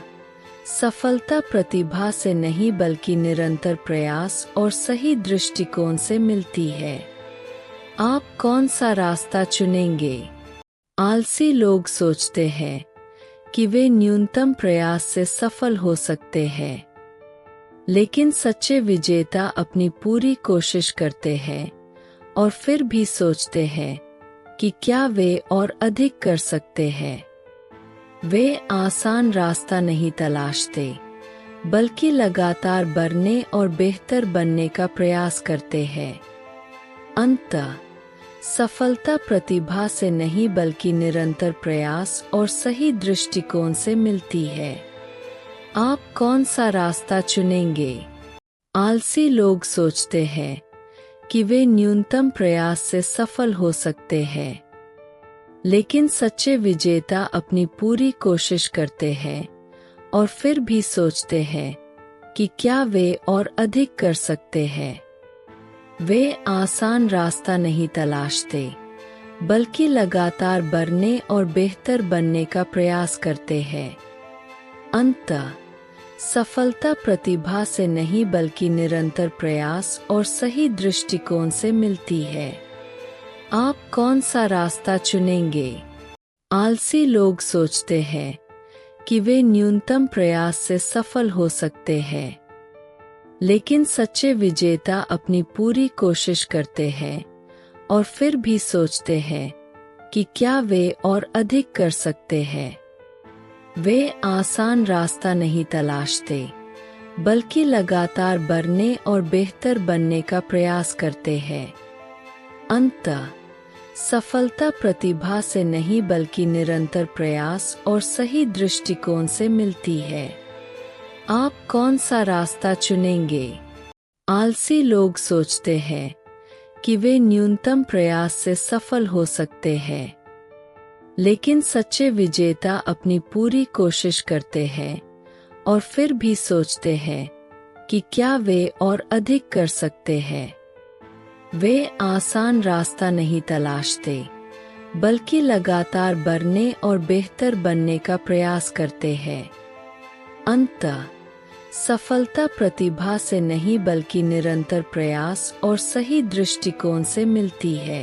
सफलता प्रतिभा से नहीं बल्कि निरंतर प्रयास और सही दृष्टिकोण से मिलती है। आप कौन सा रास्ता चुनेंगे? आलसी लोग सोचते हैं कि वे न्यूनतम प्रयास से सफल हो सकते हैं, लेकिन सच्चे विजेता अपनी पूरी कोशिश करते हैं और फिर भी सोचते हैं कि क्या वे और अधिक कर सकते हैं। वे आसान रास्ता नहीं तलाशते, बल्कि लगातार बढ़ने और बेहतर बनने का प्रयास करते हैं। अंततः सफलता प्रतिभा से नहीं बल्कि निरंतर प्रयास और सही दृष्टिकोण से मिलती है। आप कौन सा रास्ता चुनेंगे? आलसी लोग सोचते हैं कि वे न्यूनतम प्रयास से सफल हो सकते हैं, लेकिन सच्चे विजेता अपनी पूरी कोशिश करते हैं और फिर भी सोचते हैं कि क्या वे और अधिक कर सकते हैं। वे आसान रास्ता नहीं तलाशते, बल्कि लगातार बढ़ने और बेहतर बनने का प्रयास करते हैं। अंततः सफलता प्रतिभा से नहीं बल्कि निरंतर प्रयास और सही दृष्टिकोण से मिलती है। आप कौन सा रास्ता चुनेंगे? आलसी लोग सोचते हैं कि वे न्यूनतम प्रयास से सफल हो सकते हैं, लेकिन सच्चे विजेता अपनी पूरी कोशिश करते हैं और फिर भी सोचते हैं कि क्या वे और अधिक कर सकते हैं। वे आसान रास्ता नहीं तलाशते, बल्कि लगातार बढ़ने और बेहतर बनने का प्रयास करते हैं। अंततः सफलता प्रतिभा से नहीं बल्कि निरंतर प्रयास और सही दृष्टिकोण से मिलती है। आप कौन सा रास्ता चुनेंगे? आलसी लोग सोचते हैं कि वे न्यूनतम प्रयास से सफल हो सकते हैं, लेकिन सच्चे विजेता अपनी पूरी कोशिश करते हैं और फिर भी सोचते हैं कि क्या वे और अधिक कर सकते हैं। वे आसान रास्ता नहीं तलाशते, बल्कि लगातार बढ़ने और बेहतर बनने का प्रयास करते हैं। अंततः सफलता प्रतिभा से नहीं बल्कि निरंतर प्रयास और सही दृष्टिकोण से मिलती है।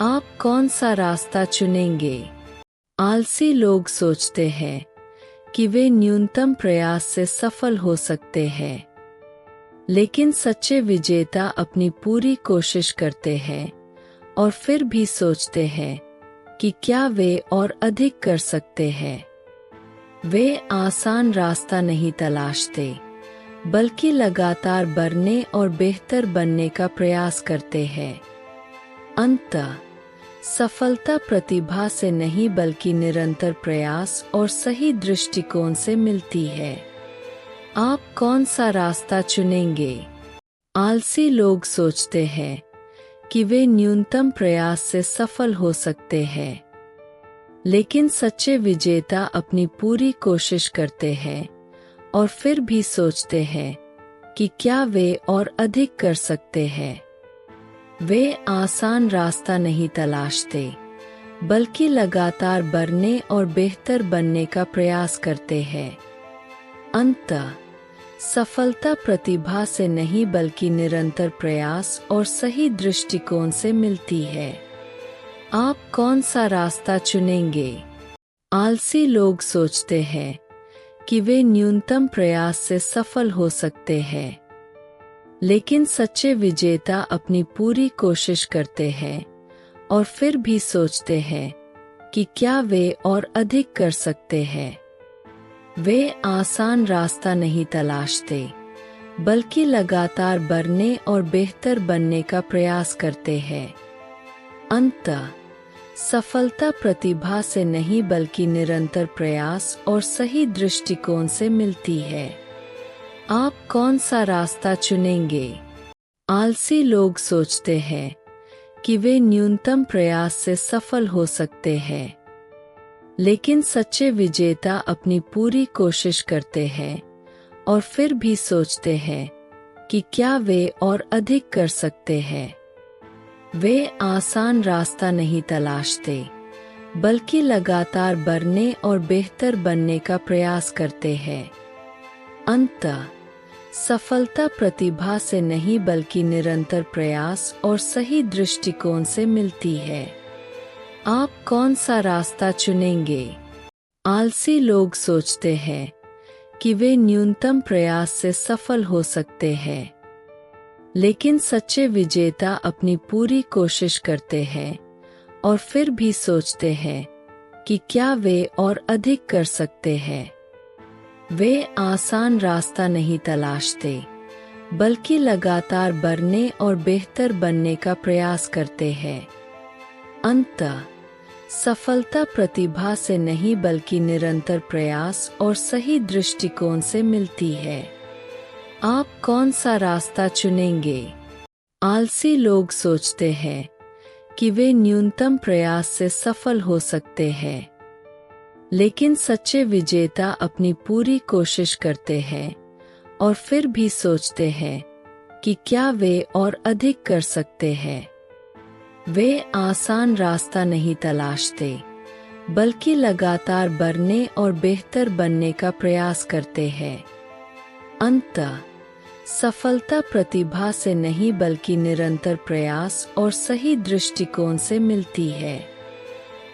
आप कौन सा रास्ता चुनेंगे? आलसी लोग सोचते हैं कि वे न्यूनतम प्रयास से सफल हो सकते हैं, लेकिन सच्चे विजेता अपनी पूरी कोशिश करते हैं और फिर भी सोचते हैं कि क्या वे और अधिक कर सकते हैं। वे आसान रास्ता नहीं तलाशते, बल्कि लगातार बढ़ने और बेहतर बनने का प्रयास करते हैं। अंततः सफलता प्रतिभा से नहीं बल्कि निरंतर प्रयास और सही दृष्टिकोण से मिलती है। आप कौन सा रास्ता चुनेंगे? आलसी लोग सोचते हैं कि वे न्यूनतम प्रयास से सफल हो सकते हैं, लेकिन सच्चे विजेता अपनी पूरी कोशिश करते हैं और फिर भी सोचते हैं कि क्या वे और अधिक कर सकते हैं। वे आसान रास्ता नहीं तलाशते, बल्कि लगातार बढ़ने और बेहतर बनने का प्रयास करते हैं। अंततः सफलता प्रतिभा से नहीं बल्कि निरंतर प्रयास और सही दृष्टिकोण से मिलती है। आप कौन सा रास्ता चुनेंगे? आलसी लोग सोचते हैं कि वे न्यूनतम प्रयास से सफल हो सकते हैं, लेकिन सच्चे विजेता अपनी पूरी कोशिश करते हैं और फिर भी सोचते हैं कि क्या वे और अधिक कर सकते हैं। वे आसान रास्ता नहीं तलाशते, बल्कि लगातार बढ़ने और बेहतर बनने का प्रयास करते हैं। अंततः सफलता प्रतिभा से नहीं बल्कि निरंतर प्रयास और सही दृष्टिकोण से मिलती है। आप कौन सा रास्ता चुनेंगे? आलसी लोग सोचते हैं कि वे न्यूनतम प्रयास से सफल हो सकते हैं, लेकिन सच्चे विजेता अपनी पूरी कोशिश करते हैं और फिर भी सोचते हैं कि क्या वे और अधिक कर सकते हैं। वे आसान रास्ता नहीं तलाशते, बल्कि लगातार बढ़ने और बेहतर बनने का प्रयास करते हैं। अंततः सफलता प्रतिभा से नहीं बल्कि निरंतर प्रयास और सही दृष्टिकोण से मिलती है। आप कौन सा रास्ता चुनेंगे? आलसी लोग सोचते हैं कि वे न्यूनतम प्रयास से सफल हो सकते हैं, लेकिन सच्चे विजेता अपनी पूरी कोशिश करते हैं और फिर भी सोचते हैं कि क्या वे और अधिक कर सकते हैं। वे आसान रास्ता नहीं तलाशते, बल्कि लगातार बढ़ने और बेहतर बनने का प्रयास करते हैं। अंततः सफलता प्रतिभा से नहीं बल्कि निरंतर प्रयास और सही दृष्टिकोण से मिलती है। आप कौन सा रास्ता चुनेंगे? आलसी लोग सोचते हैं कि वे न्यूनतम प्रयास से सफल हो सकते हैं, लेकिन सच्चे विजेता अपनी पूरी कोशिश करते हैं और फिर भी सोचते हैं कि क्या वे और अधिक कर सकते हैं। वे आसान रास्ता नहीं तलाशते, बल्कि लगातार बढ़ने और बेहतर बनने का प्रयास करते हैं। अंततः सफलता प्रतिभा से नहीं बल्कि निरंतर प्रयास और सही दृष्टिकोण से मिलती है।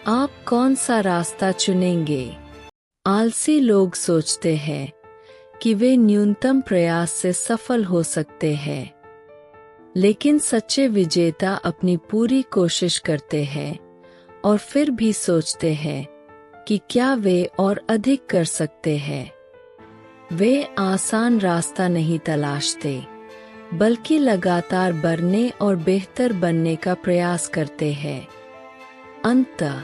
आप कौन सा रास्ता चुनेंगे? आलसी लोग सोचते हैं कि वे न्यूनतम प्रयास से सफल हो सकते हैं, लेकिन सच्चे विजेता अपनी पूरी कोशिश करते हैं और फिर भी सोचते हैं कि क्या वे और अधिक कर सकते हैं। वे आसान रास्ता नहीं तलाशते, बल्कि लगातार बढ़ने और बेहतर बनने का प्रयास करते हैं। अंततः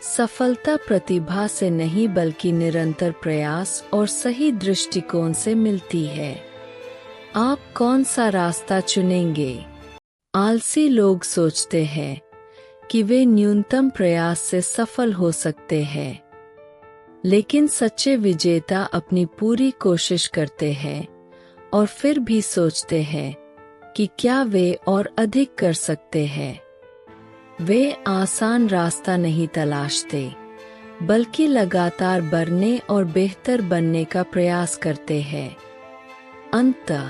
सफलता प्रतिभा से नहीं बल्कि निरंतर प्रयास और सही दृष्टिकोण से मिलती है। आप कौन सा रास्ता चुनेंगे? आलसी लोग सोचते हैं कि वे न्यूनतम प्रयास से सफल हो सकते हैं, लेकिन सच्चे विजेता अपनी पूरी कोशिश करते हैं और फिर भी सोचते हैं कि क्या वे और अधिक कर सकते हैं। वे आसान रास्ता नहीं तलाशते, बल्कि लगातार बढ़ने और बेहतर बनने का प्रयास करते हैं। अंततः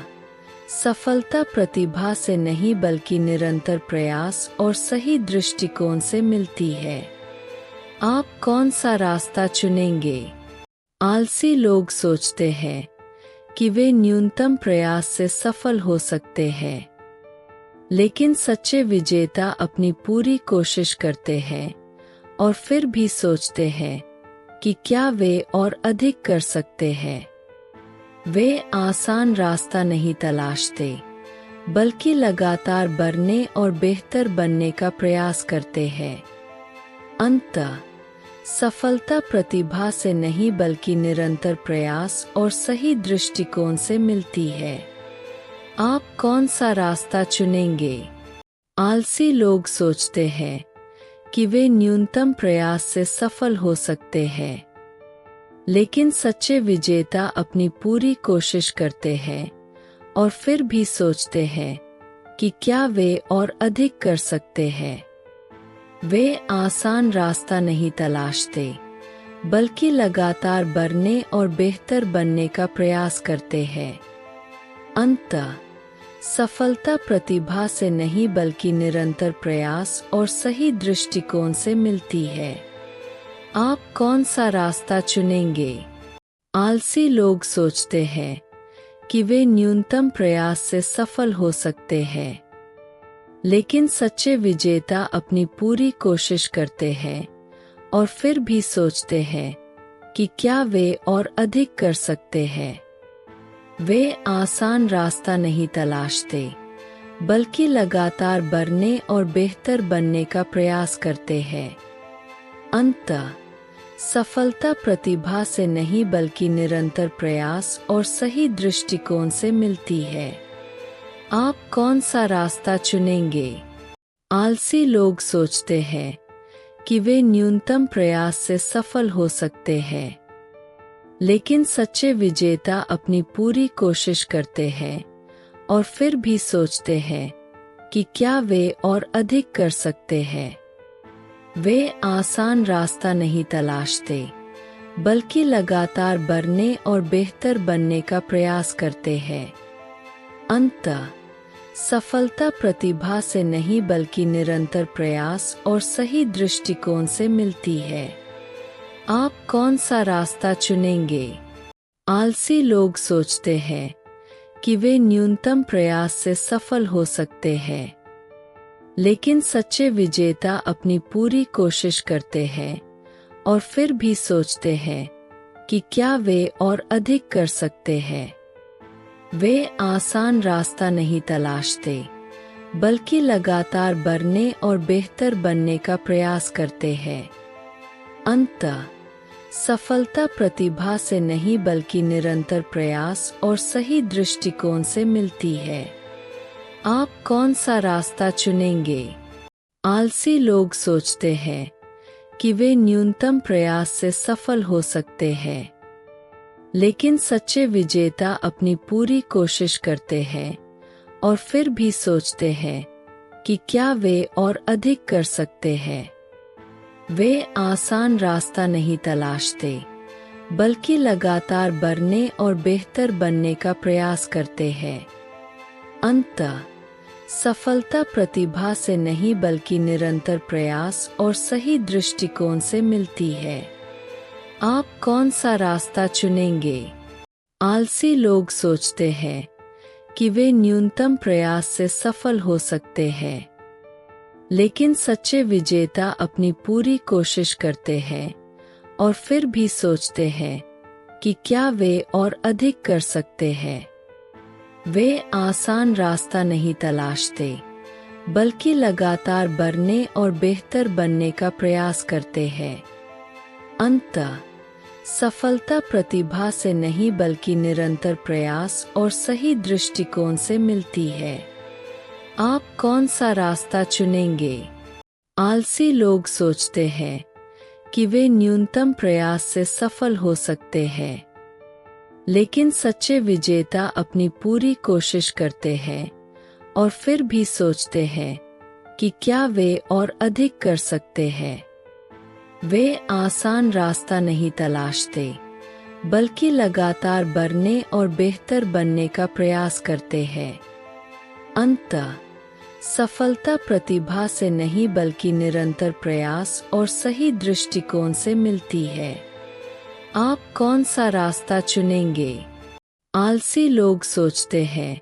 सफलता प्रतिभा से नहीं बल्कि निरंतर प्रयास और सही दृष्टिकोण से मिलती है। आप कौन सा रास्ता चुनेंगे? आलसी लोग सोचते हैं कि वे न्यूनतम प्रयास से सफल हो सकते हैं, लेकिन सच्चे विजेता अपनी पूरी कोशिश करते हैं और फिर भी सोचते हैं कि क्या वे और अधिक कर सकते हैं। वे आसान रास्ता नहीं तलाशते, बल्कि लगातार बढ़ने और बेहतर बनने का प्रयास करते हैं। अंततः सफलता प्रतिभा से नहीं बल्कि निरंतर प्रयास और सही दृष्टिकोण से मिलती है। आप कौन सा रास्ता चुनेंगे? आलसी लोग सोचते हैं कि वे न्यूनतम प्रयास से सफल हो सकते हैं, लेकिन सच्चे विजेता अपनी पूरी कोशिश करते हैं और फिर भी सोचते हैं कि क्या वे और अधिक कर सकते हैं। वे आसान रास्ता नहीं तलाशते, बल्कि लगातार बढ़ने और बेहतर बनने का प्रयास करते हैं। अंततः सफलता प्रतिभा से नहीं बल्कि निरंतर प्रयास और सही दृष्टिकोण से मिलती है। आप कौन सा रास्ता चुनेंगे? आलसी लोग सोचते हैं कि वे न्यूनतम प्रयास से सफल हो सकते हैं, लेकिन सच्चे विजेता अपनी पूरी कोशिश करते हैं और फिर भी सोचते हैं कि क्या वे और अधिक कर सकते हैं। वे आसान रास्ता नहीं तलाशते, बल्कि लगातार बढ़ने और बेहतर बनने का प्रयास करते हैं। अंततः सफलता प्रतिभा से नहीं बल्कि निरंतर प्रयास और सही दृष्टिकोण से मिलती है। आप कौन सा रास्ता चुनेंगे? आलसी लोग सोचते हैं कि वे न्यूनतम प्रयास से सफल हो सकते हैं, लेकिन सच्चे विजेता अपनी पूरी कोशिश करते हैं और फिर भी सोचते हैं कि क्या वे और अधिक कर सकते हैं। वे आसान रास्ता नहीं तलाशते, बल्कि लगातार बढ़ने और बेहतर बनने का प्रयास करते हैं। अंततः सफलता प्रतिभा से नहीं बल्कि निरंतर प्रयास और सही दृष्टिकोण से मिलती है। आप कौन सा रास्ता चुनेंगे? आलसी लोग सोचते हैं कि वे न्यूनतम प्रयास से सफल हो सकते हैं, लेकिन सच्चे विजेता अपनी पूरी कोशिश करते हैं और फिर भी सोचते हैं कि क्या वे और अधिक कर सकते हैं। वे आसान रास्ता नहीं तलाशते, बल्कि लगातार बढ़ने और बेहतर बनने का प्रयास करते हैं। अंततः सफलता प्रतिभा से नहीं बल्कि निरंतर प्रयास और सही दृष्टिकोण से मिलती है। आप कौन सा रास्ता चुनेंगे? आलसी लोग सोचते हैं कि वे न्यूनतम प्रयास से सफल हो सकते हैं, लेकिन सच्चे विजेता अपनी पूरी कोशिश करते हैं और फिर भी सोचते हैं कि क्या वे और अधिक कर सकते हैं। वे आसान रास्ता नहीं तलाशते, बल्कि लगातार बढ़ने और बेहतर बनने का प्रयास करते हैं। अंततः सफलता प्रतिभा से नहीं बल्कि निरंतर प्रयास और सही दृष्टिकोण से मिलती है। आप कौन सा रास्ता चुनेंगे? आलसी लोग सोचते हैं कि वे न्यूनतम प्रयास से सफल हो सकते हैं, लेकिन सच्चे विजेता अपनी पूरी कोशिश करते हैं और फिर भी सोचते हैं कि क्या वे और अधिक कर सकते हैं। वे आसान रास्ता नहीं तलाशते, बल्कि लगातार बढ़ने और बेहतर बनने का प्रयास करते हैं। अंततः सफलता प्रतिभा से नहीं बल्कि निरंतर प्रयास और सही दृष्टिकोण से मिलती है। आप कौन सा रास्ता चुनेंगे? आलसी लोग सोचते हैं कि वे न्यूनतम प्रयास से सफल हो सकते हैं, लेकिन सच्चे विजेता अपनी पूरी कोशिश करते हैं और फिर भी सोचते हैं कि क्या वे और अधिक कर सकते हैं। वे आसान रास्ता नहीं तलाशते, बल्कि लगातार बढ़ने और बेहतर बनने का प्रयास करते हैं। अंततः सफलता प्रतिभा से नहीं बल्कि निरंतर प्रयास और सही दृष्टिकोण से मिलती है। आप कौन सा रास्ता चुनेंगे? आलसी लोग सोचते हैं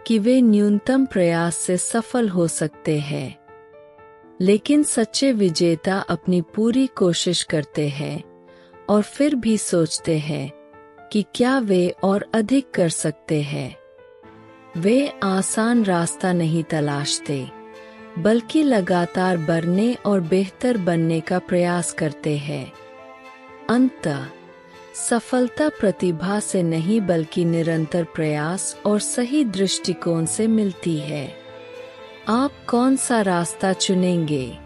कि वे न्यूनतम प्रयास से सफल हो सकते हैं, लेकिन सच्चे विजेता अपनी पूरी कोशिश करते हैं और फिर भी सोचते हैं कि क्या वे और अधिक कर सकते हैं। वे आसान रास्ता नहीं तलाशते, बल्कि लगातार बढ़ने और बेहतर बनने का प्रयास करते हैं। अंततः सफलता प्रतिभा से नहीं बल्कि निरंतर प्रयास और सही दृष्टिकोण से मिलती है। आप कौन सा रास्ता चुनेंगे?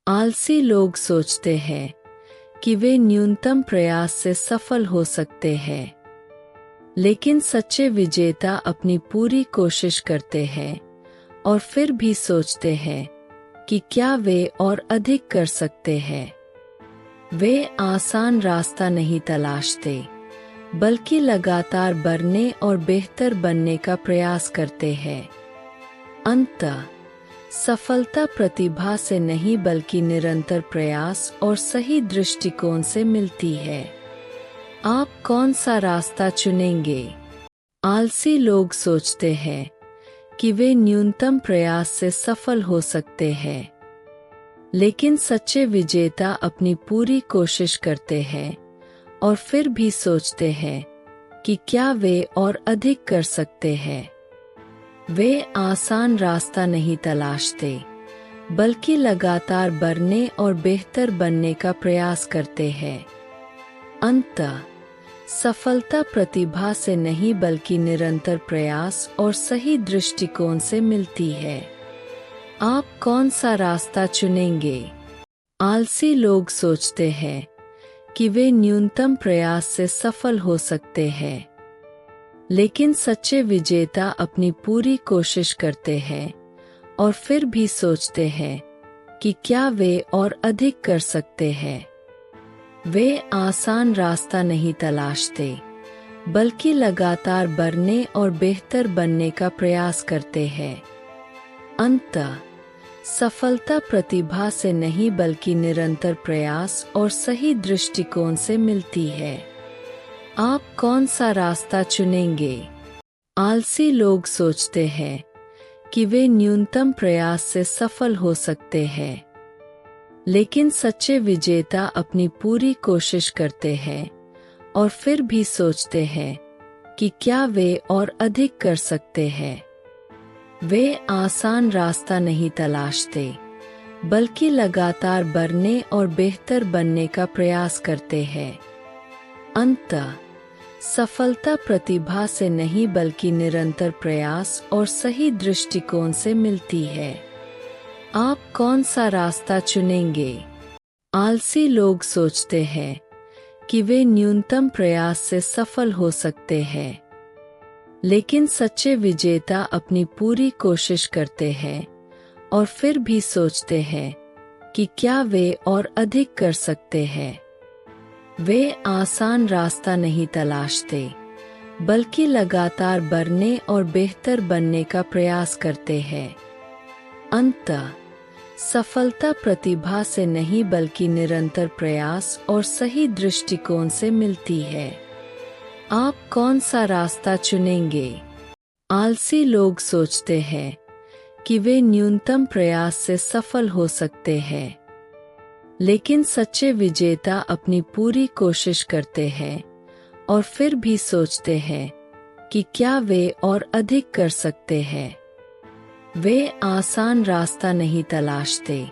आलसी लोग सोचते हैं कि वे न्यूनतम प्रयास से सफल हो सकते हैं, लेकिन सच्चे विजेता अपनी पूरी कोशिश करते हैं और फिर भी सोचते हैं कि क्या वे और अधिक कर सकते हैं। वे आसान रास्ता नहीं तलाशते, बल्कि लगातार बढ़ने और बेहतर बनने का प्रयास करते हैं। अंततः सफलता प्रतिभा से नहीं बल्कि निरंतर प्रयास और सही दृष्टिकोण से मिलती है। आप कौन सा रास्ता चुनेंगे? आलसी लोग सोचते हैं कि वे न्यूनतम प्रयास से सफल हो सकते हैं, लेकिन सच्चे विजेता अपनी पूरी कोशिश करते हैं और फिर भी सोचते हैं कि क्या वे और अधिक कर सकते हैं। वे आसान रास्ता नहीं तलाशते, बल्कि लगातार बढ़ने और बेहतर बनने का प्रयास करते हैं। अंततः सफलता प्रतिभा से नहीं बल्कि निरंतर प्रयास और सही दृष्टिकोण से मिलती है। आप कौन सा रास्ता चुनेंगे? आलसी लोग सोचते हैं कि वे न्यूनतम प्रयास से सफल हो सकते हैं, लेकिन सच्चे विजेता अपनी पूरी कोशिश करते हैं और फिर भी सोचते हैं कि क्या वे और अधिक कर सकते हैं। वे आसान रास्ता नहीं तलाशते, बल्कि लगातार बढ़ने और बेहतर बनने का प्रयास करते हैं। अंततः सफलता प्रतिभा से नहीं बल्कि निरंतर प्रयास और सही दृष्टिकोण से मिलती है। आप कौन सा रास्ता चुनेंगे? आलसी लोग सोचते हैं कि वे न्यूनतम प्रयास से सफल हो सकते हैं, लेकिन सच्चे विजेता अपनी पूरी कोशिश करते हैं और फिर भी सोचते हैं कि क्या वे और अधिक कर सकते हैं। वे आसान रास्ता नहीं तलाशते, बल्कि लगातार बढ़ने और बेहतर बनने का प्रयास करते हैं। अंततः सफलता प्रतिभा से नहीं बल्कि निरंतर प्रयास और सही दृष्टिकोण से मिलती है। आप कौन सा रास्ता चुनेंगे? आलसी लोग सोचते हैं कि वे न्यूनतम प्रयास से सफल हो सकते हैं, लेकिन सच्चे विजेता अपनी पूरी कोशिश करते हैं और फिर भी सोचते हैं कि क्या वे और अधिक कर सकते हैं। वे आसान रास्ता नहीं तलाशते, बल्कि लगातार बढ़ने और बेहतर बनने का प्रयास करते हैं। अंततः सफलता प्रतिभा से नहीं बल्कि निरंतर प्रयास और सही दृष्टिकोण से मिलती है। आप कौन सा रास्ता चुनेंगे? आलसी लोग सोचते हैं कि वे न्यूनतम प्रयास से सफल हो सकते हैं, लेकिन सच्चे विजेता अपनी पूरी कोशिश करते हैं और फिर भी सोचते हैं कि क्या वे और अधिक कर सकते हैं। वे आसान रास्ता नहीं तलाशते,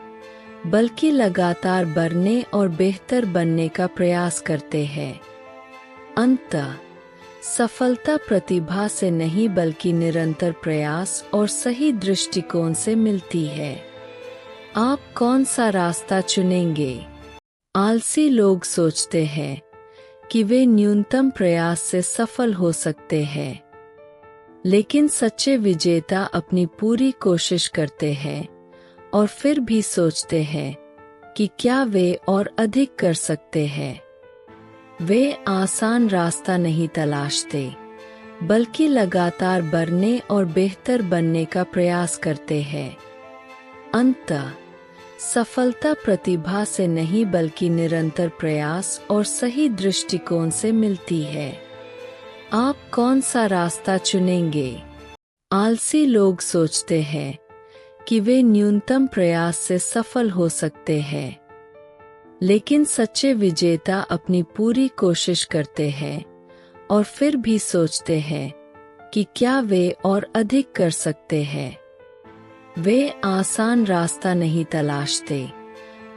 बल्कि लगातार बढ़ने और बेहतर बनने का प्रयास करते हैं। अंततः सफलता प्रतिभा से नहीं बल्कि निरंतर प्रयास और सही दृष्टिकोण से मिलती है। आप कौन सा रास्ता चुनेंगे? आलसी लोग सोचते हैं कि वे न्यूनतम प्रयास से सफल हो सकते हैं, लेकिन सच्चे विजेता अपनी पूरी कोशिश करते हैं और फिर भी सोचते हैं कि क्या वे और अधिक कर सकते हैं। वे आसान रास्ता नहीं तलाशते, बल्कि लगातार बढ़ने और बेहतर बनने का प्रयास करते हैं। अंततः सफलता प्रतिभा से नहीं बल्कि निरंतर प्रयास और सही दृष्टिकोण से मिलती है। आप कौन सा रास्ता चुनेंगे? आलसी लोग सोचते हैं कि वे न्यूनतम प्रयास से सफल हो सकते हैं, लेकिन सच्चे विजेता अपनी पूरी कोशिश करते हैं और फिर भी सोचते हैं कि क्या वे और अधिक कर सकते हैं। वे आसान रास्ता नहीं तलाशते,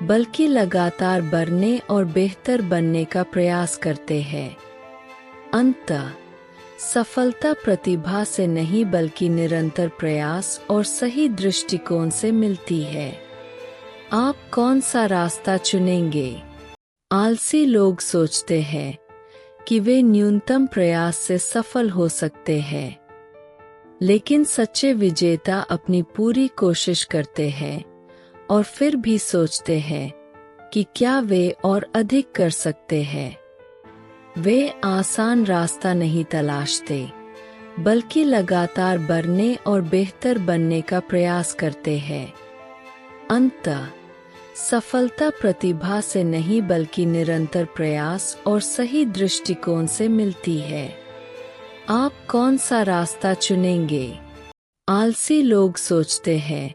बल्कि लगातार बढ़ने और बेहतर बनने का प्रयास करते हैं। अंततः सफलता प्रतिभा से नहीं बल्कि निरंतर प्रयास और सही दृष्टिकोण से मिलती है। आप कौन सा रास्ता चुनेंगे? आलसी लोग सोचते हैं कि वे न्यूनतम प्रयास से सफल हो सकते हैं, लेकिन सच्चे विजेता अपनी पूरी कोशिश करते हैं और फिर भी सोचते हैं कि क्या वे और अधिक कर सकते हैं। वे आसान रास्ता नहीं तलाशते, बल्कि लगातार बढ़ने और बेहतर बनने का प्रयास करते हैं। अंततः सफलता प्रतिभा से नहीं बल्कि निरंतर प्रयास और सही दृष्टिकोण से मिलती है। आप कौन सा रास्ता चुनेंगे? आलसी लोग सोचते हैं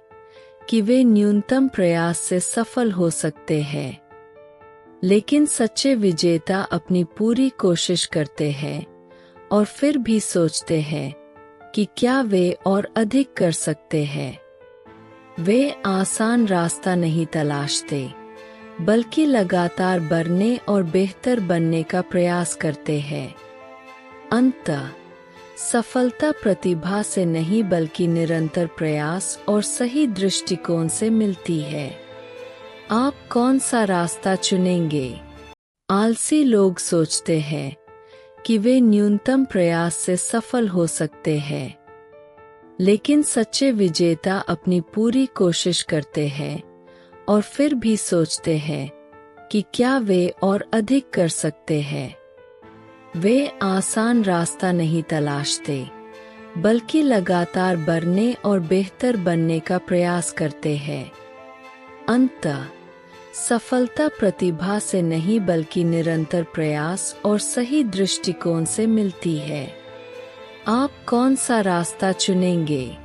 कि वे न्यूनतम प्रयास से सफल हो सकते हैं, लेकिन सच्चे विजेता अपनी पूरी कोशिश करते हैं और फिर भी सोचते हैं कि क्या वे और अधिक कर सकते हैं। वे आसान रास्ता नहीं तलाशते, बल्कि लगातार बढ़ने और बेहतर बनने का प्रयास करते हैं। अंततः सफलता प्रतिभा से नहीं बल्कि निरंतर प्रयास और सही दृष्टिकोण से मिलती है। आप कौन सा रास्ता चुनेंगे? आलसी लोग सोचते हैं कि वे न्यूनतम प्रयास से सफल हो सकते हैं, लेकिन सच्चे विजेता अपनी पूरी कोशिश करते हैं और फिर भी सोचते हैं कि क्या वे और अधिक कर सकते हैं। वे आसान रास्ता नहीं तलाशते, बल्कि लगातार बढ़ने और बेहतर बनने का प्रयास करते हैं। अंततः सफलता प्रतिभा से नहीं बल्कि निरंतर प्रयास और सही दृष्टिकोण से मिलती है। आप कौन सा रास्ता चुनेंगे?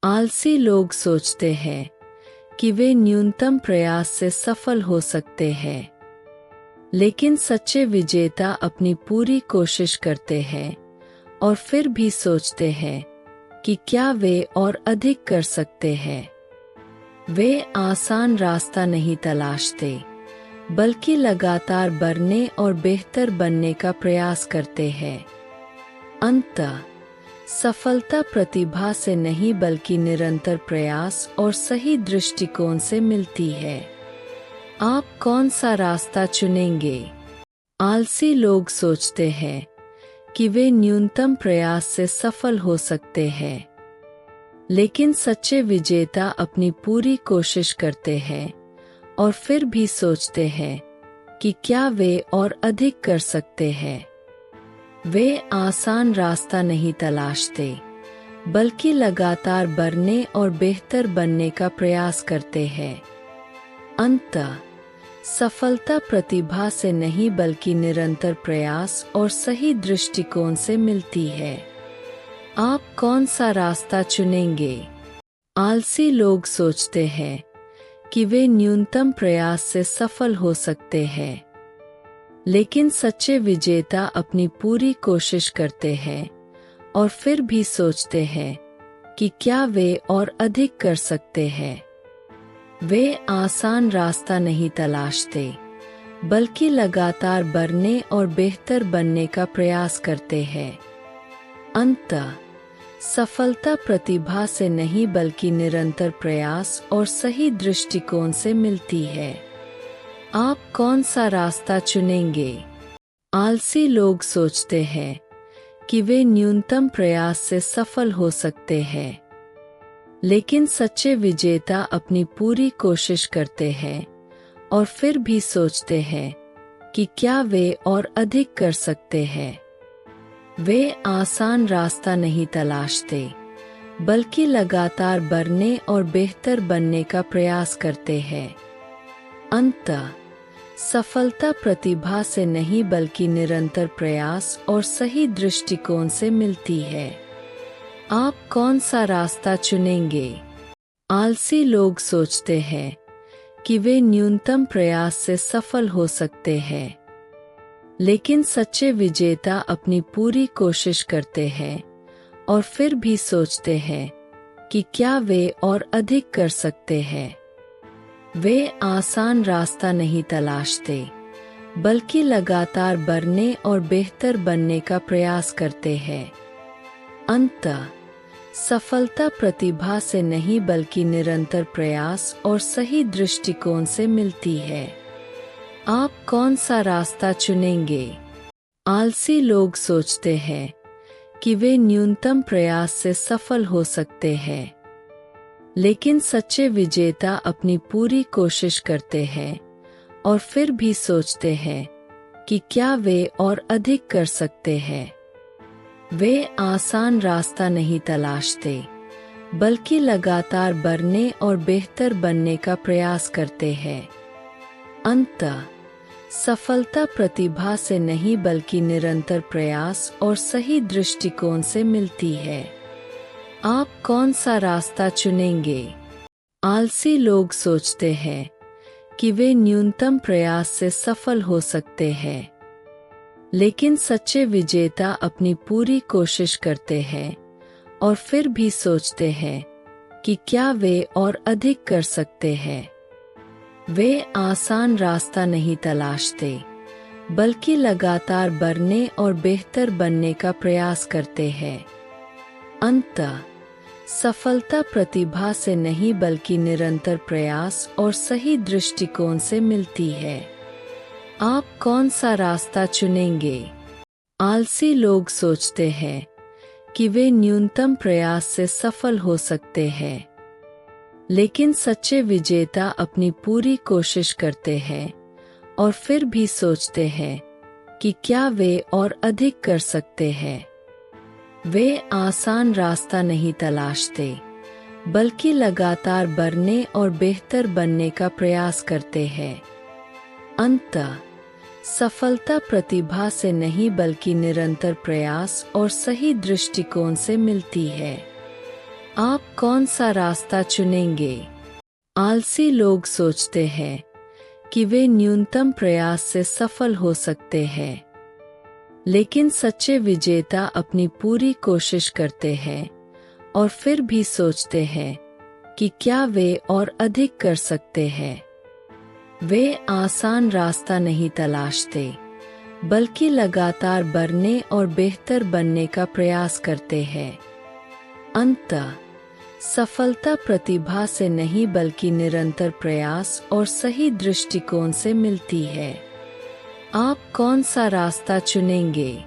आलसी लोग सोचते हैं कि वे न्यूनतम प्रयास से सफल हो सकते हैं, लेकिन सच्चे विजेता अपनी पूरी कोशिश करते हैं और फिर भी सोचते हैं कि क्या वे और अधिक कर सकते हैं। वे आसान रास्ता नहीं तलाशते, बल्कि लगातार बढ़ने और बेहतर बनने का प्रयास करते हैं। अंततः सफलता प्रतिभा से नहीं बल्कि निरंतर प्रयास और सही दृष्टिकोण से मिलती है। आप कौन सा रास्ता चुनेंगे? आलसी लोग सोचते हैं कि वे न्यूनतम प्रयास से सफल हो सकते हैं, लेकिन सच्चे विजेता अपनी पूरी कोशिश करते हैं और फिर भी सोचते हैं कि क्या वे और अधिक कर सकते हैं। वे आसान रास्ता नहीं तलाशते, बल्कि लगातार बढ़ने और बेहतर बनने का प्रयास करते हैं। अंततः सफलता प्रतिभा से नहीं बल्कि निरंतर प्रयास और सही दृष्टिकोण से मिलती है। आप कौन सा रास्ता चुनेंगे? आलसी लोग सोचते हैं कि वे न्यूनतम प्रयास से सफल हो सकते हैं, लेकिन सच्चे विजेता अपनी पूरी कोशिश करते हैं और फिर भी सोचते हैं कि क्या वे और अधिक कर सकते हैं। वे आसान रास्ता नहीं तलाशते, बल्कि लगातार बढ़ने और बेहतर बनने का प्रयास करते हैं। अंततः सफलता प्रतिभा से नहीं बल्कि निरंतर प्रयास और सही दृष्टिकोण से मिलती है। आप कौन सा रास्ता चुनेंगे? आलसी लोग सोचते हैं कि वे न्यूनतम प्रयास से सफल हो सकते हैं, लेकिन सच्चे विजेता अपनी पूरी कोशिश करते हैं और फिर भी सोचते हैं कि क्या वे और अधिक कर सकते हैं। वे आसान रास्ता नहीं तलाशते, बल्कि लगातार बढ़ने और बेहतर बनने का प्रयास करते हैं। अंततः सफलता प्रतिभा से नहीं बल्कि निरंतर प्रयास और सही दृष्टिकोण से मिलती है। आप कौन सा रास्ता चुनेंगे? आलसी लोग सोचते हैं कि वे न्यूनतम प्रयास से सफल हो सकते हैं, लेकिन सच्चे विजेता अपनी पूरी कोशिश करते हैं और फिर भी सोचते हैं कि क्या वे और अधिक कर सकते हैं। वे आसान रास्ता नहीं तलाशते, बल्कि लगातार बढ़ने और बेहतर बनने का प्रयास करते हैं। अंततः सफलता प्रतिभा से नहीं बल्कि निरंतर प्रयास और सही दृष्टिकोण से मिलती है। आप कौन सा रास्ता चुनेंगे? आलसी लोग सोचते हैं कि वे न्यूनतम प्रयास से सफल हो सकते हैं, लेकिन सच्चे विजेता अपनी पूरी कोशिश करते हैं और फिर भी सोचते हैं कि क्या वे और अधिक कर सकते हैं। वे आसान रास्ता नहीं तलाशते, बल्कि लगातार बढ़ने और बेहतर बनने का प्रयास करते हैं। अंततः सफलता प्रतिभा से नहीं बल्कि निरंतर प्रयास और सही दृष्टिकोण से मिलती है। आप कौन सा रास्ता चुनेंगे? आलसी लोग सोचते हैं कि वे न्यूनतम प्रयास से सफल हो सकते हैं, लेकिन सच्चे विजेता अपनी पूरी कोशिश करते हैं और फिर भी सोचते हैं कि क्या वे और अधिक कर सकते हैं। वे आसान रास्ता नहीं तलाशते, बल्कि लगातार बढ़ने और बेहतर बनने का प्रयास करते हैं। अंततः सफलता प्रतिभा से नहीं बल्कि निरंतर प्रयास और सही दृष्टिकोण से मिलती है। आप कौन सा रास्ता चुनेंगे? आलसी लोग सोचते हैं कि वे न्यूनतम प्रयास से सफल हो सकते हैं, लेकिन सच्चे विजेता अपनी पूरी कोशिश करते हैं और फिर भी सोचते हैं कि क्या वे और अधिक कर सकते हैं। वे आसान रास्ता नहीं तलाशते, बल्कि लगातार बढ़ने और बेहतर बनने का प्रयास करते हैं। अंततः सफलता प्रतिभा से नहीं बल्कि निरंतर प्रयास और सही दृष्टिकोण से मिलती है। आप कौन सा रास्ता चुनेंगे? आलसी लोग सोचते हैं कि वे न्यूनतम प्रयास से सफल हो सकते हैं, लेकिन सच्चे विजेता अपनी पूरी कोशिश करते हैं और फिर भी सोचते हैं कि क्या वे और अधिक कर सकते हैं। वे आसान रास्ता नहीं तलाशते, बल्कि लगातार बढ़ने और बेहतर बनने का प्रयास करते हैं। अंततः सफलता प्रतिभा से नहीं बल्कि निरंतर प्रयास और सही दृष्टिकोण से मिलती है। आप कौन सा रास्ता चुनेंगे?